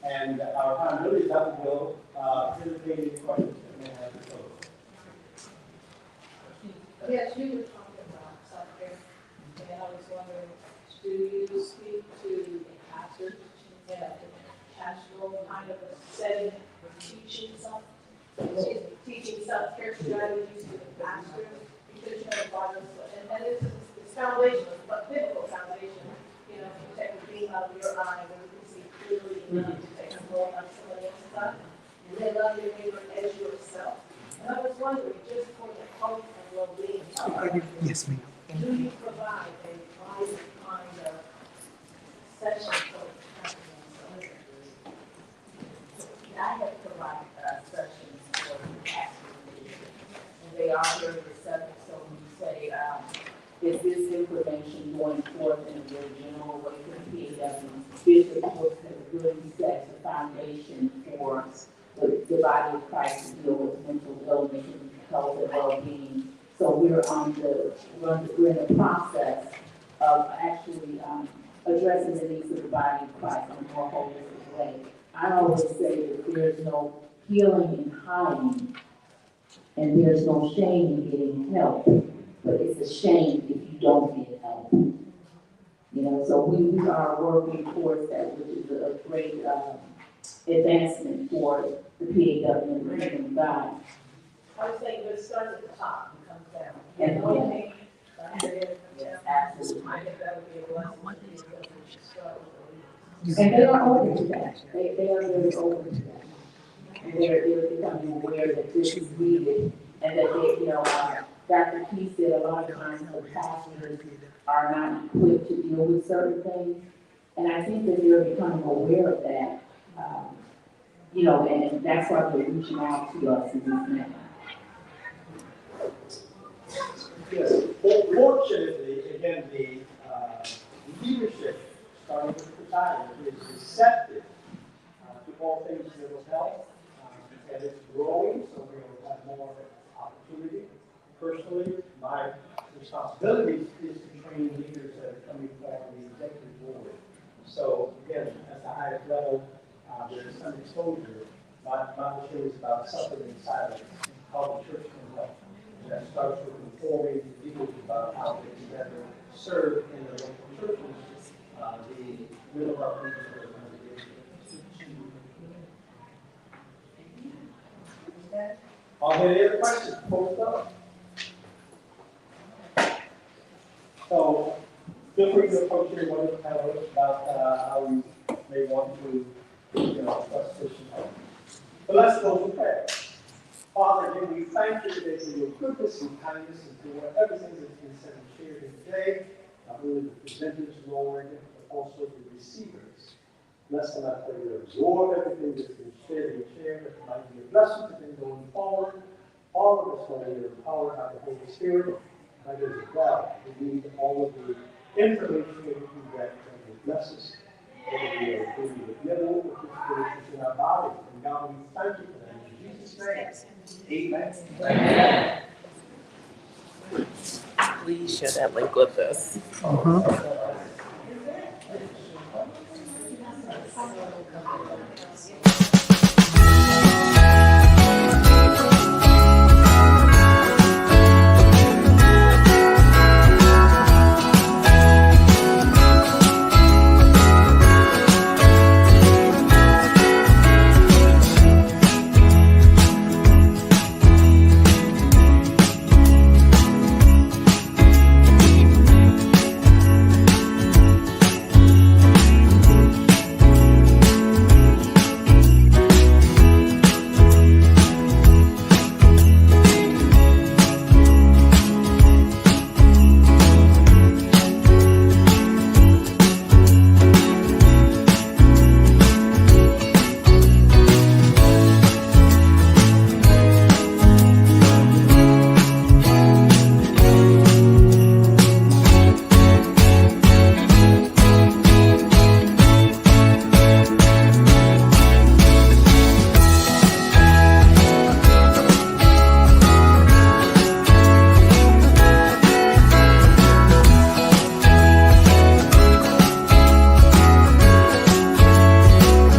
And our time really is up, will entertain any questions that may have to go. Yes, you were talking about self-care, and I was wondering, do you speak to pastors in a pastoral kind of a setting, teaching self-care strategies to the pastors? Because you know, a lot of, and it's foundational, but biblical foundation. You know, you take the beam out of your eye, and you can see clearly enough to take a hold of somebody else's eye, and then love your neighbor as yourself. And I was wondering, just for the health and well-being of Yes, ma'am. do you provide a private kind of session for the I have provided sessions for the pastors, and they are very receptive. So when you say, is this information going forth in a very general way for the PAW? Bishop has really set the foundation for the body of Christ to deal with mental illness and health and well-being. So we're in the process of actually addressing the needs of the body of Christ in a more holistic way. I always say that there's no healing in hiding, and there's no shame in getting help, but it's a shame if you don't get help. You know, so we are working towards that, which is a great advancement for the PAW and the kingdom of God. I was saying, but it starts at the top and comes down. And one when- thing, Yes, absolutely. I think that would be a blessing. And they are open to that. They are very open to that. And they're becoming aware that this is needed and that they, you know, Dr. Key said a lot of times the pastors are not equipped to deal with certain things. And I think that they're becoming aware of that. You know, and that's why they're reaching out to us in this manner. Yes, well, fortunately, again, the leadership, starting with the presider, is receptive to all things mental health, and it's growing, so we'll have more opportunity. Personally, my responsibility is to train leaders that are coming from the executive board. So again, at the highest level, there's some exposure. My mission is about suffering in silence, how the church can help. And that starts with informing leaders about how they can better serve in the local churches, the will of our people. Are there any other questions before we go? So, feel free to approach anyone who has about how you may want to, discuss this. But let's go to prayer. Father, again, we thank you today for your goodness and kindness and for everything that's been said and shared today. Not only the presenters, Lord, but also the receivers. Bless them, I pray, to absorb everything that's been shared and shared, that it might be a blessing to them going forward. All of us, Lord, are empowered by the Holy Spirit. That is God. We need all of the information that will bless us. Whether we are doing the middle or situations in our body. And God, we thank you for that. In Jesus' name, amen. Please share that link with us.